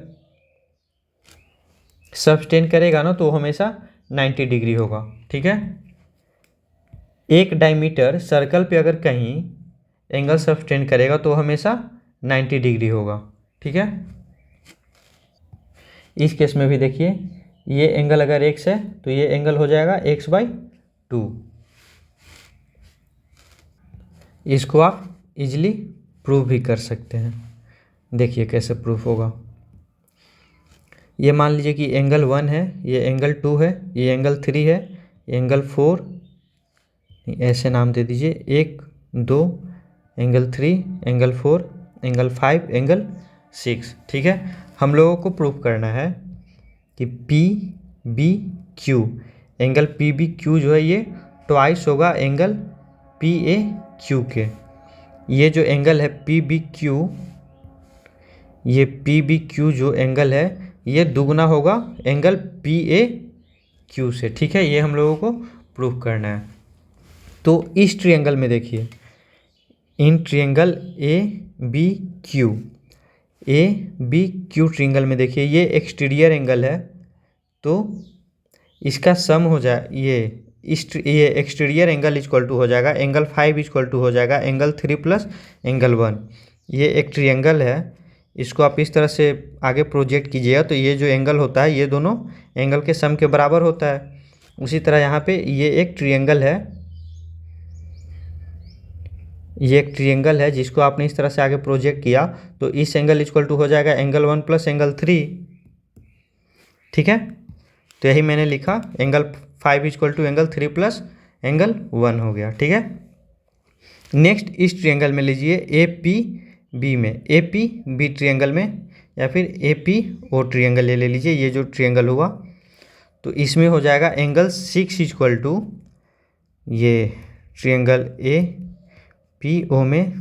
Speaker 1: सस्टेन करेगा ना तो हमेशा 90 डिग्री होगा। ठीक है। एक डायमीटर सर्कल पे अगर कहीं एंगल सस्टेन करेगा तो हमेशा 90 डिग्री होगा। ठीक है। इस केस में भी देखिए ये एंगल अगर x है तो ये एंगल हो जाएगा x/2। इसको आप इजीली प्रूव भी कर सकते हैं। देखिए कैसे प्रूफ होगा। ये मान लीजिए कि एंगल 1 है, ये एंगल 2 है, ये एंगल 3 है, एंगल 4, ऐसे नाम दे दीजिए, 1 2, एंगल 3, एंगल 4, एंगल 5, एंगल 6। ठीक है। हम लोगों को प्रूफ करना है कि P B Q, angle P B Q जो है ये ट्वाइस होगा एंगल पी ए क्यू के। ये जो एंगल है पी बी क्यू, ये पी बी क्यू जो एंगल है ये दुगना होगा एंगल पी ए क्यू से। ठीक है। ये हम लोगों को प्रूफ करना है। तो इस ट्रायंगल में देखिए, in triangle A B Q triangle में देखिए ये एक्सटीरियर एंगल है, तो इसका सम हो जाए, ये ये एक्सटीरियर एंगल इक्वल टू हो जाएगा एंगल 5 इक्वल टू हो जाएगा एंगल 3 प्लस एंगल 1। ये एक ट्रिएंगल है, इसको आप इस तरह से आगे प्रोजेक्ट कीजिएगा तो ये जो एंगल होता है ये दोनों एंगल के सम के बराबर होता है। उसी तरह यहाँ पे ये एक ट्रिएंगल है, ये एक ट्रिएंगल है जिसको आपने इस तरह से आगे प्रोजेक्ट किया तो इस एंगल इक्वल टू हो जाएगा एंगल 1 प्लस एंगल 3। ठीक है, तो यही मैंने लिखा angle 5 equal to angle 3 plus angle 1 हो गया। ठीक है, नेक्स्ट इस ट्रिएंगल में लीजिए ए पी बी में, ए पी बी ट्रिएंगल में या फिर ए पी ओ ट्रिएंगल ले लीजिए, ये जो ट्रिएंगल हुआ तो इसमें हो जाएगा एंगल 6 इक्वल टू ये ट्रिएंगल ए पी ओ में,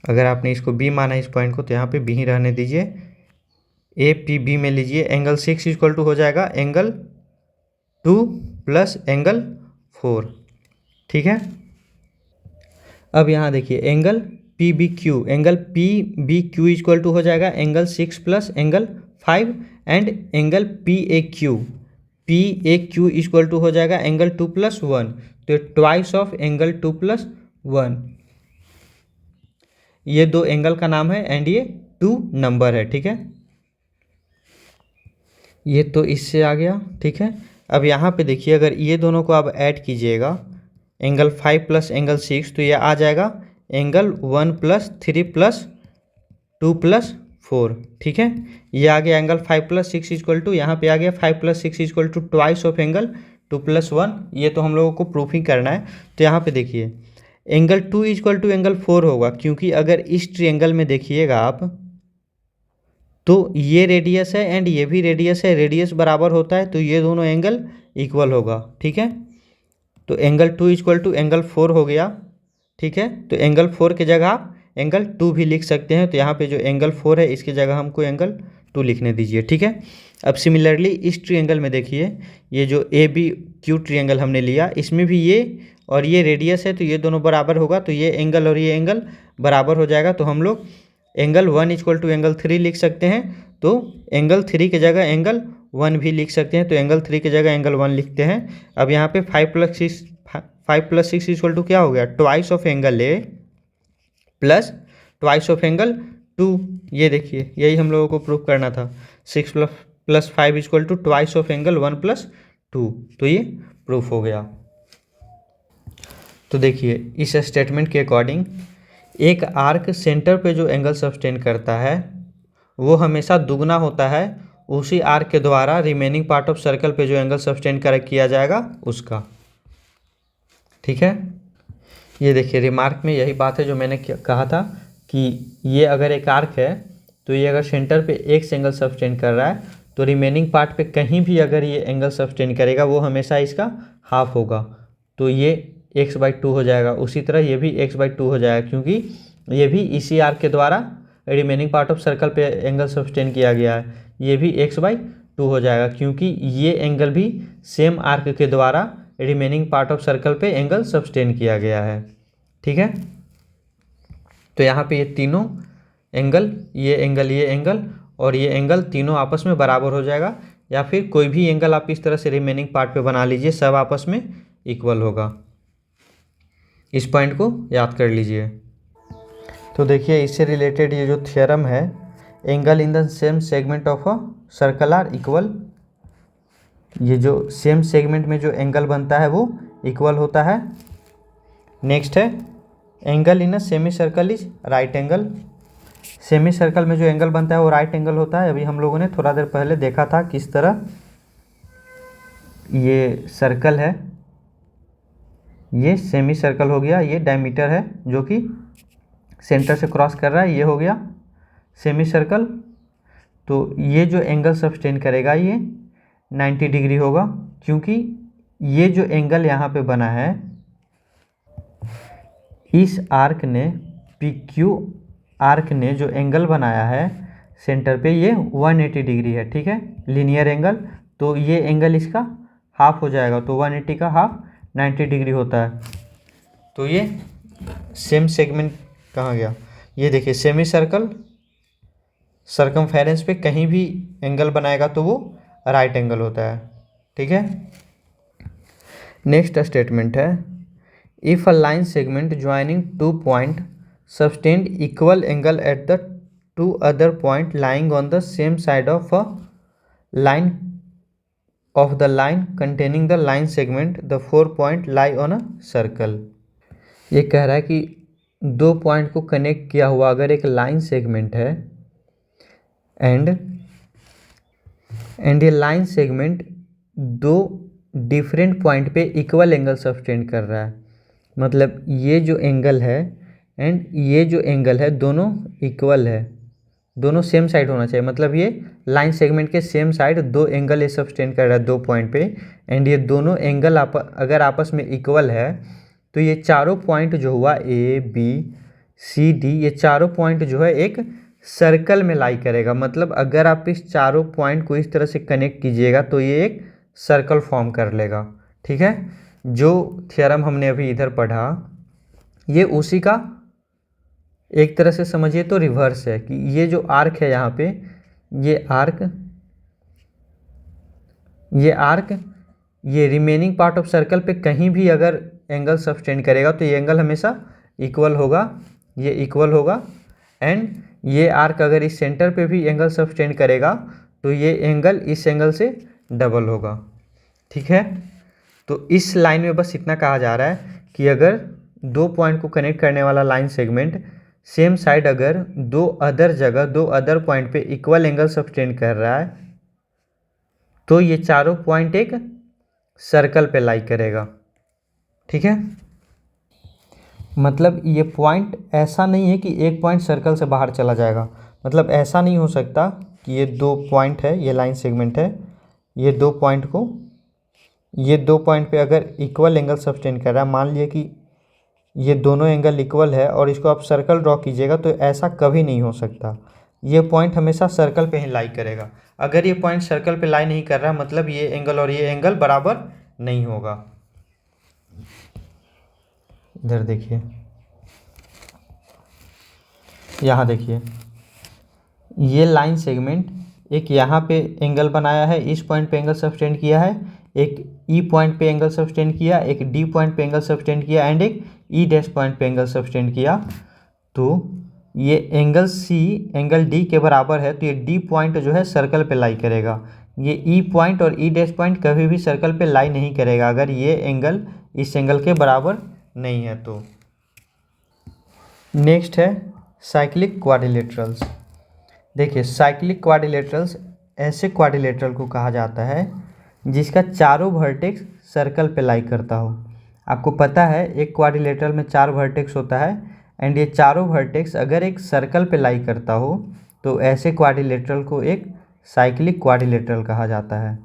Speaker 1: अगर आपने इसको बी माना इस पॉइंट को तो यहाँ पे बी ही रहने दीजिए। ए पी बी में लीजिए एंगल 6 इक्वल टू हो जाएगा एंगल 2 प्लस एंगल 4। ठीक है, अब यहाँ देखिए angle P B Q, angle P B Q equal to हो जाएगा angle 6 plus angle 5 and angle P A Q equal to हो जाएगा एंगल 2 प्लस 1, तो ट्वाइस ऑफ एंगल 2 प्लस 1। ये दो एंगल का नाम है एंड ये 2 नंबर है। ठीक है, ये तो इससे आ गया। ठीक है, अब यहाँ पे देखिए अगर ये दोनों को आप ऐड कीजिएगा एंगल 5 प्लस एंगल 6 तो ये आ जाएगा एंगल 1 प्लस 3 प्लस 2 प्लस 4। ठीक है, ये आ गया एंगल 5 प्लस 6 इक्वल टू, यहाँ पे आ गया 5 plus 6 equal to twice of angle 2 plus 1। ये तो हम लोगों को प्रूफिंग करना है, तो यहाँ पे देखिए एंगल 2 इक्वल टू एंगल 4 होगा, क्योंकि अगर इस ट्रिएंगल में देखिएगा आप तो ये रेडियस है एंड ये भी रेडियस है, रेडियस बराबर होता है तो ये दोनों एंगल इक्वल होगा। ठीक है, तो एंगल 2 इक्वल टू एंगल 4 हो गया। ठीक है, तो एंगल 4 की जगह आप एंगल 2 भी लिख सकते हैं, तो यहाँ पे जो एंगल 4 है इसकी जगह हमको एंगल 2 लिखने दीजिए। ठीक है, अब सिमिलरली इस ट्रिएंगल में देखिए ये जो ए बी क्यू ट्रिएंगल हमने लिया इसमें भी ये और ये रेडियस है तो ये दोनों बराबर होगा, तो ये एंगल और ये एंगल बराबर हो जाएगा, तो हम लोग एंगल 1 इक्वल टू एंगल 3 लिख सकते हैं, तो एंगल 3 की जगह एंगल 1 भी लिख सकते हैं, तो एंगल 3 की जगह एंगल 1 लिखते हैं। अब यहाँ पे 5 प्लस 6 इक्वल टू क्या हो गया, twice of angle A plus twice of angle 2। ये देखिए यही हम लोगों को प्रूफ करना था, 6 plus 5 equal to twice of angle 1 plus 2, तो ये प्रूफ हो गया। तो देखिए इस स्टेटमेंट के अकॉर्डिंग एक आर्क सेंटर पे जो एंगल सब्सटेंड करता है वो हमेशा दुगना होता है उसी आर्क के द्वारा रिमेनिंग पार्ट ऑफ सर्कल पे जो एंगल सब्सटेंड किया जाएगा उसका। ठीक है, ये देखिए रिमार्क में यही बात है जो मैंने कहा था कि ये अगर एक आर्क है तो ये अगर सेंटर पे एक एंगल सब्सटेंड कर रहा है तो रिमेनिंग पार्ट पे कहीं भी अगर ये एंगल सब्सटेंड करेगा वो हमेशा इसका हाफ होगा, तो ये x/2 हो जाएगा। उसी तरह ये भी x/2 हो जाएगा, क्योंकि ये भी इसी आर्क के द्वारा रिमेनिंग पार्ट ऑफ सर्कल पे एंगल सब्सटेंड किया गया है, ये भी x/2 हो जाएगा, क्योंकि ये एंगल भी सेम आर्क के द्वारा रिमेनिंग पार्ट ऑफ सर्कल पे एंगल सब्सटेंड किया गया है। ठीक है, तो यहाँ पे ये तीनों एंगल, ये एंगल और ये एंगल तीनों आपस में बराबर हो जाएगा, या फिर कोई भी एंगल आप इस तरह से रिमेनिंग पार्ट पे बना लीजिए, सब आपस में इक्वल होगा। इस पॉइंट को याद कर लीजिए। तो देखिए इससे रिलेटेड ये जो थ्योरम है, angle in the same segment of a circle are equal, ये जो सेम सेगमेंट में जो एंगल बनता है वो इक्वल होता है। नेक्स्ट है angle in a semi circle is right angle, semi circle में जो एंगल बनता है वो राइट एंगल होता है। अभी हम लोगों ने थोड़ा देर पहले देखा था किस तरह ये सर्कल है, ये सेमी सर्कल हो गया, ये डायमीटर है जो कि सेंटर से क्रॉस कर रहा है, ये हो गया सेमी सर्कल। तो ये जो एंगल सब्सटेंड करेगा ये 90 डिग्री होगा, क्योंकि ये जो एंगल यहाँ पे बना है इस आर्क ने PQ आर्क ने जो एंगल बनाया है सेंटर पे ये 180 डिग्री है। ठीक है, लीनियर एंगल, तो ये एंगल इसका हाफ हो जाएगा, तो 180 का हाफ 90 डिग्री होता है। तो ये सेम सेगमेंट कहाँ गया, ये देखिए सेमी सर्कल सर्कमफेरेंस पे कहीं भी एंगल बनाएगा तो वो राइट एंगल होता है। ठीक है, नेक्स्ट स्टेटमेंट है, if a line segment joining two point sustained equal angle at the two other point lying on the same side of a line of the line containing the line segment, the 4 point lie on a circle। ये कह रहा है कि दो point को connect किया हुआ अगर एक लाइन सेगमेंट है एंड ये लाइन सेगमेंट दो डिफरेंट पॉइंट पे इक्वल एंगल सब्सटेंड कर रहा है, मतलब ये जो एंगल है एंड ये जो एंगल है दोनों इक्वल है, दोनों सेम साइड होना चाहिए, मतलब ये लाइन सेगमेंट के सेम साइड दो एंगल ये सब्सटेंड कर रहा है दो पॉइंट पे एंड ये दोनों एंगल अगर आपस में इक्वल है तो ये चारों पॉइंट जो हुआ ए बी सी डी, ये चारों पॉइंट जो है एक सर्कल में लाई करेगा। मतलब अगर आप इस चारों पॉइंट को इस तरह से कनेक्ट कीजिएगा तो ये एक सर्कल फॉर्म कर लेगा। ठीक है, जो थ्योरम हमने अभी इधर पढ़ा ये उसी का एक तरह से समझिए तो रिवर्स है कि ये जो आर्क है यहाँ पे, ये आर्क ये रिमेनिंग पार्ट ऑफ सर्कल पे कहीं भी अगर एंगल सब्सटेंड करेगा तो ये एंगल हमेशा इक्वल होगा, ये इक्वल होगा एंड ये आर्क अगर इस सेंटर पे भी एंगल सब्सटेंड करेगा तो ये एंगल इस एंगल से डबल होगा। ठीक है, तो इस लाइन में बस इतना कहा जा रहा है कि अगर दो पॉइंट को कनेक्ट करने वाला लाइन सेगमेंट सेम साइड अगर दो अदर पॉइंट पे इक्वल एंगल सब्सटेंड कर रहा है तो ये चारों पॉइंट एक सर्कल पे लाई करेगा। ठीक है, मतलब ये पॉइंट ऐसा नहीं है कि एक पॉइंट सर्कल से बाहर चला जाएगा, मतलब ऐसा नहीं हो सकता कि ये दो पॉइंट है, ये लाइन सेगमेंट है, ये दो पॉइंट पे अगर इक्वल एंगल सब्सटेंड कर रहा है, मान लिया कि ये दोनों एंगल इक्वल है और इसको आप सर्कल ड्रॉ कीजिएगा तो ऐसा कभी नहीं हो सकता, ये पॉइंट हमेशा सर्कल पे ही लाई करेगा। अगर ये पॉइंट सर्कल पे लाई नहीं कर रहा मतलब ये एंगल और ये एंगल बराबर नहीं होगा। इधर देखिए, यहाँ देखिए, ये लाइन सेगमेंट एक यहाँ पे एंगल बनाया है, इस पॉइंट पे एंगल सब्सटेंड किया है, एक ई पॉइंट पे एंगल सब्सटेंड किया, एक डी पॉइंट पे एंगल सब्सटेंड किया एंड एक ई डैश पॉइंट पे एंगल सब्सटेंड किया। तो ये एंगल सी एंगल डी के बराबर है तो ये डी पॉइंट जो है सर्कल पे लाई करेगा, ये ई पॉइंट और ई डैश पॉइंट कभी भी सर्कल पे लाई नहीं करेगा अगर ये एंगल इस एंगल के बराबर नहीं है तो। नेक्स्ट है साइक्लिक क्वाड्रिलेटरल्स। देखिए, साइक्लिक क्वाड्रिलेटरल्स ऐसे क्वाड्रिलेटरल को कहा जाता है जिसका चारों वर्टेक्स सर्कल पे लाई करता हो। आपको पता है एक क्वाड्रिलेटरल में 4 वर्टेक्स होता है एंड ये चारों वर्टेक्स अगर एक सर्कल पे लाई करता हो तो ऐसे क्वाड्रिलेटरल को एक साइक्लिक क्वाड्रिलेटरल कहा जाता है।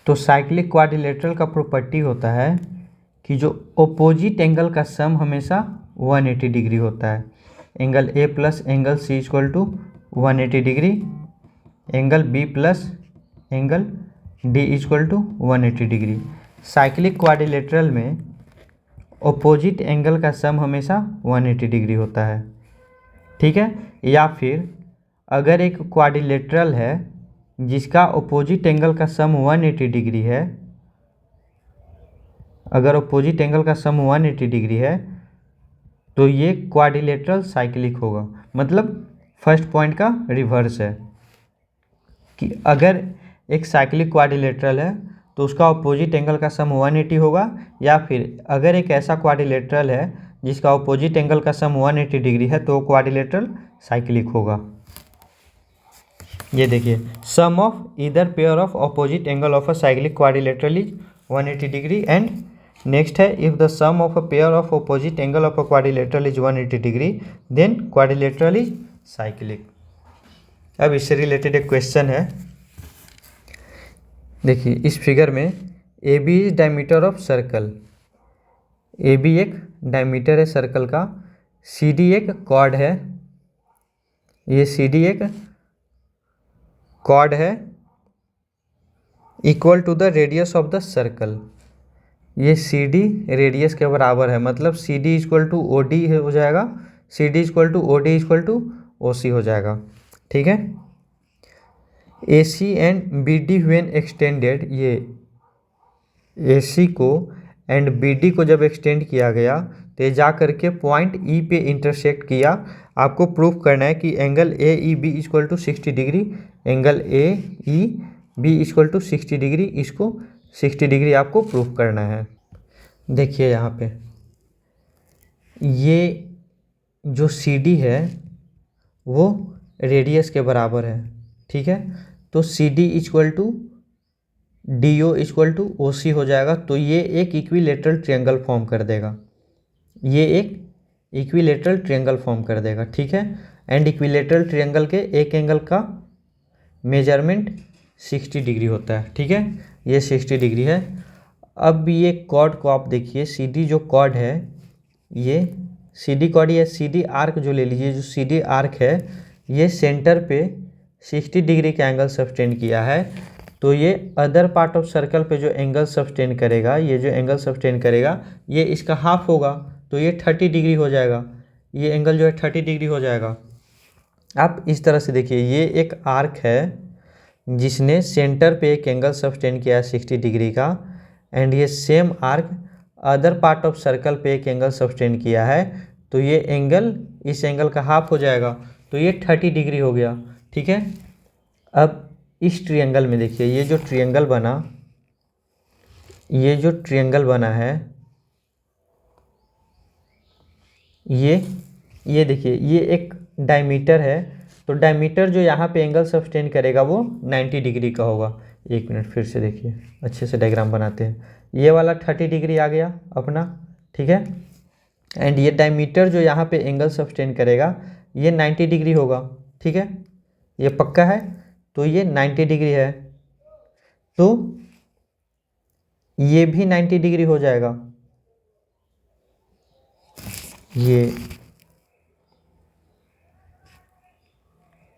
Speaker 1: तो साइक्लिक क्वाड्रिलेटरल का प्रॉपर्टी होता है कि जो ओपोजिट एंगल का सम हमेशा 180 डिग्री होता है। Angle A plus angle C equal to 180 degree, angle B plus angle D equal to 180 degree. Cyclic quadrilateral में ओपोजिट एंगल का सम हमेशा 180 डिग्री होता है। ठीक है, या फिर अगर एक क्वाड्रिलेटरल है जिसका ओपोजिट एंगल का सम 180 डिग्री है, अगर ओपोजिट एंगल का सम 180 डिग्री है तो ये क्वाड्रिलेटरल साइक्लिक होगा। मतलब फर्स्ट पॉइंट का रिवर्स है कि अगर एक साइक्लिक क्वाड्रिलेटरल है तो उसका अपोजिट एंगल का सम 180 होगा, या फिर अगर एक ऐसा क्वाड्रिलेटरल है जिसका अपोजिट एंगल का सम 180 डिग्री है तो वो क्वाड्रिलेटरल साइक्लिक होगा। ये देखिए, sum of either pair of opposite angle of a cyclic quadrilateral is 180 degree and next है if the sum of a pair of opposite angle of a quadrilateral is 180 degree then quadrilateral is cyclic. अब इससे related एक question है, देखिए इस figure में A B is diameter of circle, A B एक diameter है सर्कल का, सी डी एक कॉर्ड है, ये सी डी एक कॉर्ड है equal to the radius of the circle, ये सी डी रेडियस के बराबर है, मतलब C D equal to O D हो जाएगा, C D equal to O D equal to O C हो जाएगा। ठीक है, AC and BD when extended, ये AC को एंड BD को जब एक्सटेंड किया गया तो ये जा करके पॉइंट E पे इंटरसेक्ट किया। आपको प्रूफ करना है कि angle AEB equal to 60 degree, angle AEB equal to 60 degree, इसको 60 डिग्री आपको प्रूफ करना है। देखिए यहाँ पे ये जो CD है वो रेडियस के बराबर है, ठीक है। तो CD equal to DO equal to OC हो जाएगा। तो ये एक इक्विलेटरल ट्रायंगल फॉर्म कर देगा, ये एक इक्विलेटरल ट्रायंगल फॉर्म कर देगा, ठीक है। एंड इक्विलेटरल ट्रायंगल के एक एंगल का मेजरमेंट 60 डिग्री होता है, ठीक है। ये 60 डिग्री है। अब ये कॉर्ड को आप देखिए, CD जो कॉर्ड है, ये CD कॉर्ड या CD आर्क जो ले लीजिए, जो CD आर्क है ये सेंटर पे 60 डिग्री का एंगल सस्टेन किया है। तो ये अदर पार्ट ऑफ सर्कल पे जो एंगल सस्टेन करेगा, ये जो एंगल सस्टेन करेगा ये इसका हाफ होगा, तो ये 30 डिग्री हो जाएगा। ये एंगल जो है 30 डिग्री हो जाएगा। आप इस तरह से देखिए, ये एक आर्क है जिसने सेंटर पे एक एंगल सस्टेन किया है 60 डिग्री का, एंड ये same arc other part of circle पे एक एंगल सस्टेन किया है। तो ये एंगल इस एंगल का हाफ हो जाएगा, तो ये 30 डिग्री हो गया, ठीक है। अब इस ट्रायंगल में देखिए, ये जो ट्रायंगल बना, ये जो ट्रायंगल बना है, ये देखिए, ये एक डायमीटर है। तो डायमीटर जो यहाँ पे एंगल सस्टेन करेगा वो 90 डिग्री का होगा। एक मिनट फिर से देखिए, अच्छे से डायग्राम बनाते हैं। ये वाला 30 डिग्री आ गया अपना, ठीक है। एंड ये डायमीटर जो यहाँ पे एंगल सस्टेन करेगा ये 90 डिग्री होगा, ठीक है। ये पक्का है, तो ये 90 डिग्री है, तो ये भी 90 डिग्री हो जाएगा।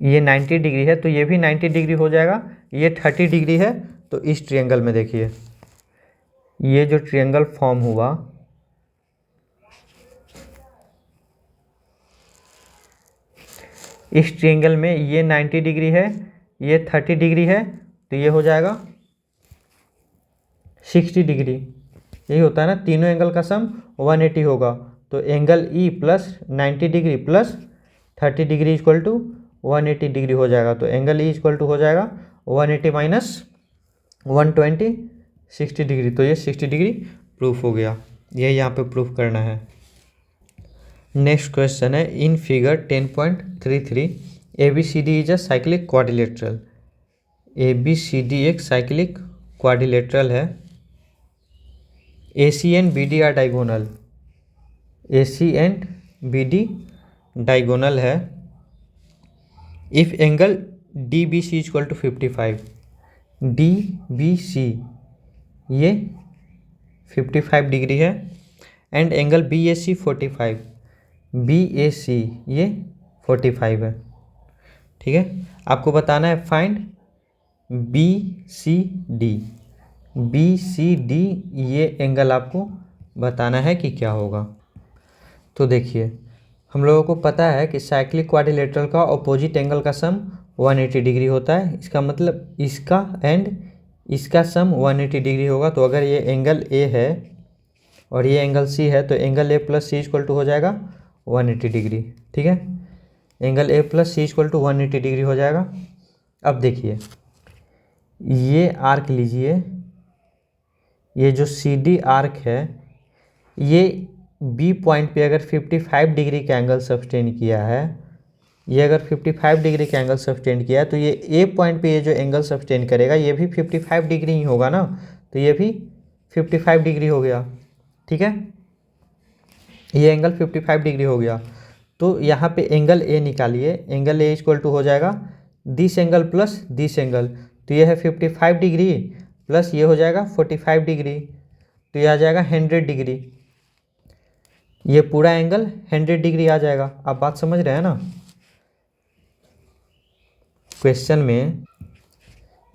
Speaker 1: ये 90 डिग्री है, तो ये भी 90 डिग्री हो जाएगा। ये 30 डिग्री है। तो इस ट्रायंगल में देखिए, ये जो ट्रायंगल फॉर्म हुआ, इस ट्रायंगल में ये 90 डिग्री है, ये 30 डिग्री है, तो ये हो जाएगा 60 डिग्री। यही होता है ना, तीनों एंगल का सम 180 होगा। तो angle E plus 90 degree plus 30 degree equal to 180 degree हो जाएगा। तो एंगल E इक्वल टू हो जाएगा 180 माइनस 120, 60 डिग्री। तो ये 60 डिग्री प्रूफ हो गया। ये यहाँ पे प्रूफ करना है। नेक्स्ट क्वेश्चन है, in figure 10.33 ABCD is a cyclic quadrilateral. ABCD एक साइक्लिक क्वाड्रिलेटरल है। AC and BD are diagonal, AC and BD diagonal है। If angle DBC equal to 55, DBC ये 55 डिग्री है, एंड एंगल BAC 45, BAC ये 45 है, ठीक है। आपको बताना है फाइंड BCD, BCD ये एंगल आपको बताना है कि क्या होगा। तो देखिए, हम लोगों को पता है कि साइक्लिक क्वाड्रिलेटरल का अपोजिट एंगल का सम 180 डिग्री होता है। इसका मतलब इसका एंड इसका सम 180 डिग्री होगा। तो अगर ये एंगल A है और ये एंगल C है, तो angle A plus C equal to हो जाएगा 180 डिग्री, ठीक है। Angle A plus C equal to 180 degree हो जाएगा। अब देखिए, ये आर्क लीजिए, ये जो CD आर्क है, ये B पॉइंट पे अगर 55 डिग्री का एंगल सस्टेन किया है, ये अगर 55 डिग्री का एंगल सस्टेन किया है, तो ये A पॉइंट पे ये जो एंगल सस्टेन करेगा ये भी 55 डिग्री ही होगा ना। तो ये भी 55 डिग्री हो गया, ठीक है। ये एंगल 55 डिग्री हो गया। तो यहाँ पे एंगल A निकालिए, एंगल A इक्वल टू हो जाएगा this angle plus this angle. तो ये है 55 डिग्री प्लस ये हो जाएगा 45 डिग्री, तो ये आ जाएगा 100 डिग्री। ये पूरा एंगल 100 डिग्री आ जाएगा। आप बात समझ रहे हैं ना। क्वेश्चन में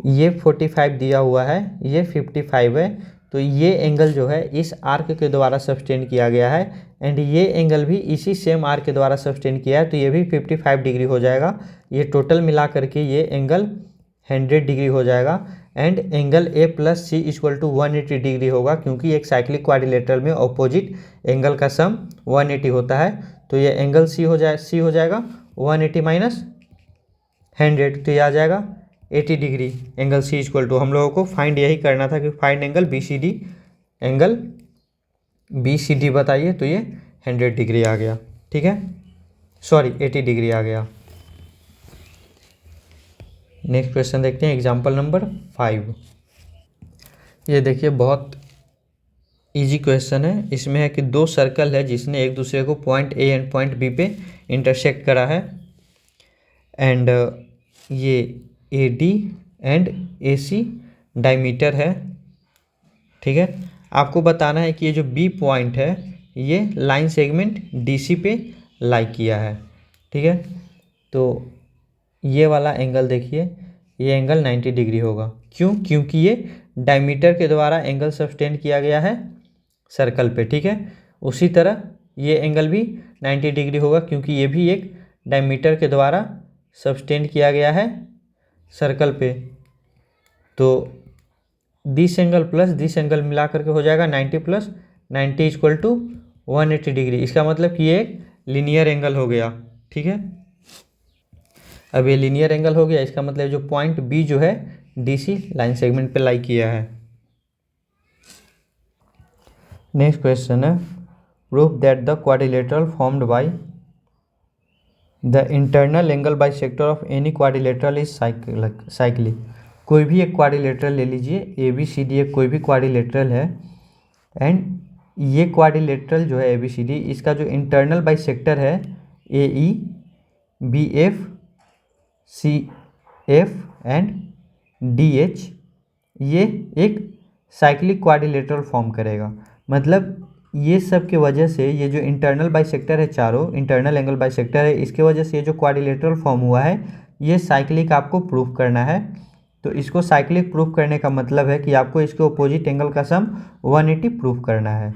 Speaker 1: ये 45 दिया हुआ है, ये 55 है, तो ये एंगल जो है इस आर्क के द्वारा सस्टेन किया गया है, एंड ये एंगल भी इसी सेम आर्क के द्वारा सस्टेन किया है, तो ये भी 55 डिग्री हो जाएगा। ये टोटल मिला करके ये एंगल 100 डिग्री हो जाएगा। And angle A plus C equal to 180 degree होगा, क्योंकि एक साइक्लिक क्वाड्रिलेटरल में ऑपोजिट एंगल का सम 180 होता है। तो ये एंगल सी हो जाएगा 180 माइनस 100, तो ये आ जाएगा 80 degree. Angle C equal to, हम लोगों को फाइंड यही करना था कि find angle B C D, angle B C D बताइए, तो ये 100 डिग्री आ गया। ठीक है, सॉरी 80 डिग्री आ गया। नेक्स्ट क्वेश्चन देखते हैं, एग्जाम्पल नंबर 5। ये देखिए बहुत इजी क्वेश्चन है। इसमें है कि दो सर्कल है जिसने एक दूसरे को point A and point B पे इंटरसेक्ट करा है। एंड ये A D and A C diameter है। ठीक है, आपको बताना है कि ये जो बी पॉइंट है ये लाइन सेगमेंट डी सी पे लाई किया है। ठीक है, तो ये वाला एंगल देखिए, ये एंगल 90 डिग्री होगा। क्यों? क्योंकि ये डायमीटर के द्वारा एंगल सब्सटेंड किया गया है सर्कल पे। ठीक है, उसी तरह ये एंगल भी 90 डिग्री होगा, क्योंकि ये भी एक डायमीटर के द्वारा सब्सटेंड किया गया है सर्कल पे। तो this angle plus this angle मिला करके हो जाएगा 90 प्लस 90 इक्वल टू 180 डिग्री। इसका मतलब कि ये एक लीनियर एंगल हो गया। ठीक है, अब ये लीनियर एंगल हो गया, इसका मतलब जो पॉइंट बी जो है डीसी लाइन सेगमेंट पे लाई किया है। नेक्स्ट क्वेश्चन है, proof that the quadrilateral formed by the internal angle bisector of any quadrilateral is cyclic. कोई भी एक क्वाड्रिलेटरल ले लीजिए, ए बी सी डी एक कोई भी क्वाड्रिलेटरल है, एंड ये क्वाड्रिलेटरल जो है ए बी सी डी, इसका जो इंटरनल बाइसेक्टर है A E B F C F and D H, ये एक साइक्लिक क्वाड्रिलेटरल फॉर्म करेगा। मतलब ये सब के वजह से ये जो इंटरनल बाइसेक्टर है, चारों इंटरनल एंगल बाइसेक्टर है, इसके वजह से ये जो क्वाड्रिलेटरल फॉर्म हुआ है ये साइक्लिक आपको प्रूफ करना है। तो इसको साइक्लिक प्रूफ करने का मतलब है कि आपको इसके अपोजिट एंगल का सम 180 प्रूफ करना है।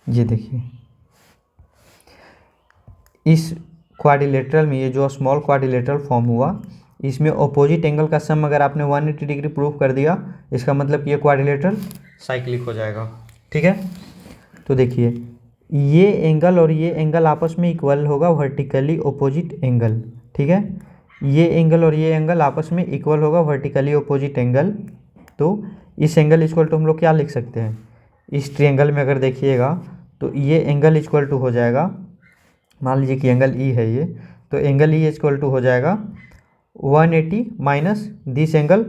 Speaker 1: ये देखिए इस क्वाड्रिलेटरल में, ये जो स्मॉल क्वाड्रिलेटरल फॉर्म हुआ, इसमें अपोजिट एंगल का सम अगर आपने 180 डिग्री प्रूफ कर दिया, इसका मतलब कि ये क्वाड्रिलेटरल साइक्लिक हो जाएगा। ठीक है, तो देखिए ये एंगल और ये एंगल आपस में इक्वल होगा, वर्टिकली अपोजिट एंगल। ठीक है, ये एंगल और ये एंगल आपस में इक्वल होगा, वर्टिकली अपोजिट एंगल। तो इस एंगल इक्वल टू हम लोग क्या लिख सकते हैं, इस ट्रायंगल में अगर देखिएगा तो ये एंगल इक्वल टू हो जाएगा, मान लीजिए कि एंगल ई है ये, तो एंगल ई इक्वल टू हो जाएगा 180 minus this angle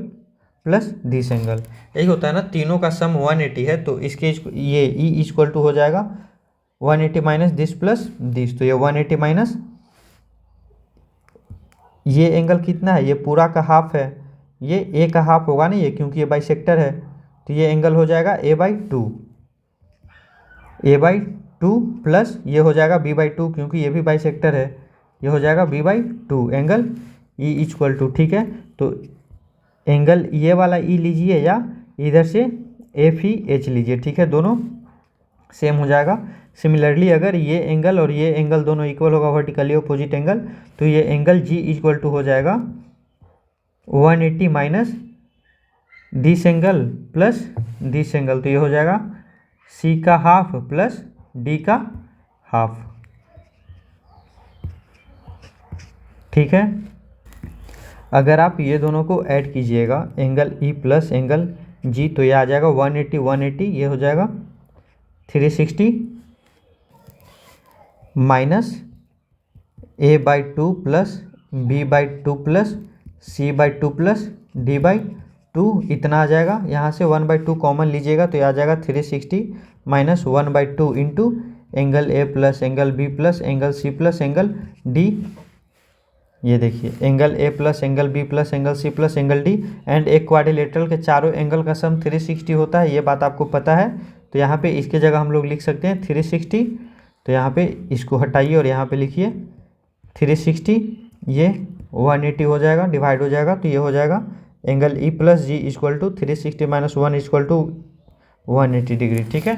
Speaker 1: plus this angle. यही होता है ना, तीनों का सम 180 है, तो इसके ये ई इक्वल टू हो जाएगा 180 माइनस दिस प्लस दिस। तो ये 180 माइनस ये एंगल कितना है, ये पूरा का हाफ है, ये ए का हाफ होगा ना ये, क्योंकि ये बाइसेक्टर है। तो ये एंगल हो जाएगा a/2, a/2 प्लस ये हो जाएगा b/2, क्योंकि ये भी बाइसेक्टर है, ये हो जाएगा b/2 angle E equal to. ठीक है, तो एंगल ये वाला ई लीजिए या इधर से एफ ई एच लीजिए। ठीक है, दोनों सेम हो जाएगा। सिमिलरली अगर ये एंगल और ये एंगल दोनों इक्वल होगा, वर्टिकली अपोजिट एंगल, तो ये एंगल जी इक्वल टू हो जाएगा 180 minus this angle plus this angle. तो ये हो जाएगा सी का हाफ प्लस डी का हाफ। ठीक है, अगर आप ये दोनों को ऐड कीजिएगा, angle E plus angle G, तो ये आ जाएगा 180 180, ये हो जाएगा 360 minus a/2 plus b/2 plus c/2 plus d/2, इतना आ जाएगा। यहाँ से 1/2 कॉमन लीजिएगा तो ये आ जाएगा 360 minus 1/2 into angle A plus angle B plus angle C plus angle D. ये देखिए angle A plus angle B plus angle C plus angle D, and एक क्वाड्रिलेटरल के चारों एंगल का सम 360 होता है, ये बात आपको पता है। तो यहाँ पे इसके जगह हम लोग लिख सकते हैं 360, तो यहाँ पे इसको हटाइए और यहाँ पे लिखिए 360, ये 180 हो जाएगा, डिवाइड हो जाएगा, तो ये हो जाएगा angle E plus G equal to 360 minus 1 equal to 180 degree. ठीक है,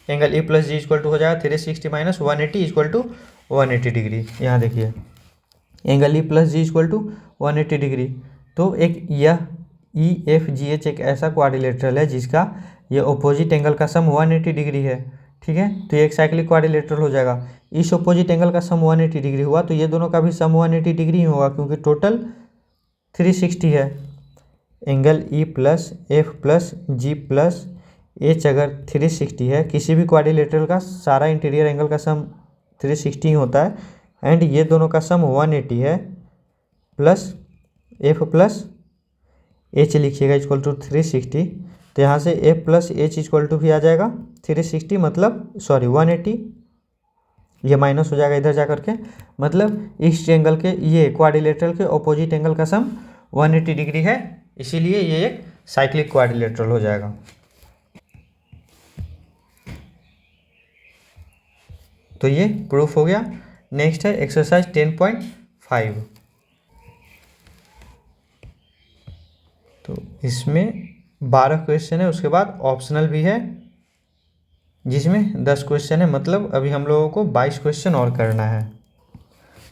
Speaker 1: angle E plus G equal to हो जाएगा 360 माइनस 180 इक्वल टू 180 डिग्री। यहाँ देखिए angle E plus G equal to 180 degree. तो एक यह ई एफ जी एच एक ऐसा क्वाड्रिलेटरल है जिसका ये ऑपोजिट एंगल का सम 180 डिग्री है। ठीक है, तो ये एक साइक्लिक क्वाड्रिलेटरल हो जाएगा। इस ऑपोजिट एंगल का सम 180 डिग्री हुआ तो ये दोनों का भी सम 180 डिग्री ही होगा क्योंकि टोटल 360 है। Angle E plus F plus G plus H अगर 360 है, किसी भी क्वाड्रिलेटरल का सारा इंटीरियर एंगल का सम 360 ही होता है, एंड ये दोनों का सम 180 है, प्लस एफ प्लस एच लिखिएगा इक्वल टू 360। तो यहाँ से F plus H equal to भी आ जाएगा 360, मतलब सॉरी 180, ये माइनस हो जाएगा इधर जा करके, मतलब इस एंगल के ये क्वाड्रिलेटरल के ऑपोजिट एंगल का सम 180 डिग्री है, इसीलिए ये एक साइक्लिक क्वाड्रिलेटरल हो जाएगा। तो ये प्रूफ हो गया। नेक्स्ट है एक्सरसाइज 10.5। तो इसमें 12 क्वेश्चन है, उसके बाद ऑप्शनल भी है जिसमें 10 क्वेश्चन है, मतलब अभी हम लोगों को 22 क्वेश्चन और करना है।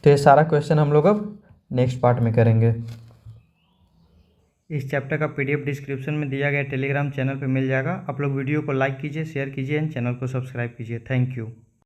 Speaker 1: तो ये सारा क्वेश्चन हम लोग अब नेक्स्ट पार्ट में करेंगे। इस चैप्टर का पीडीएफ डिस्क्रिप्शन में दिया गया टेलीग्राम चैनल पे मिल जाएगा। आप लोग वीडियो को लाइक कीजिए, शेयर कीजिए एंड चैनल को सब्सक्राइब कीजिए। Thank you.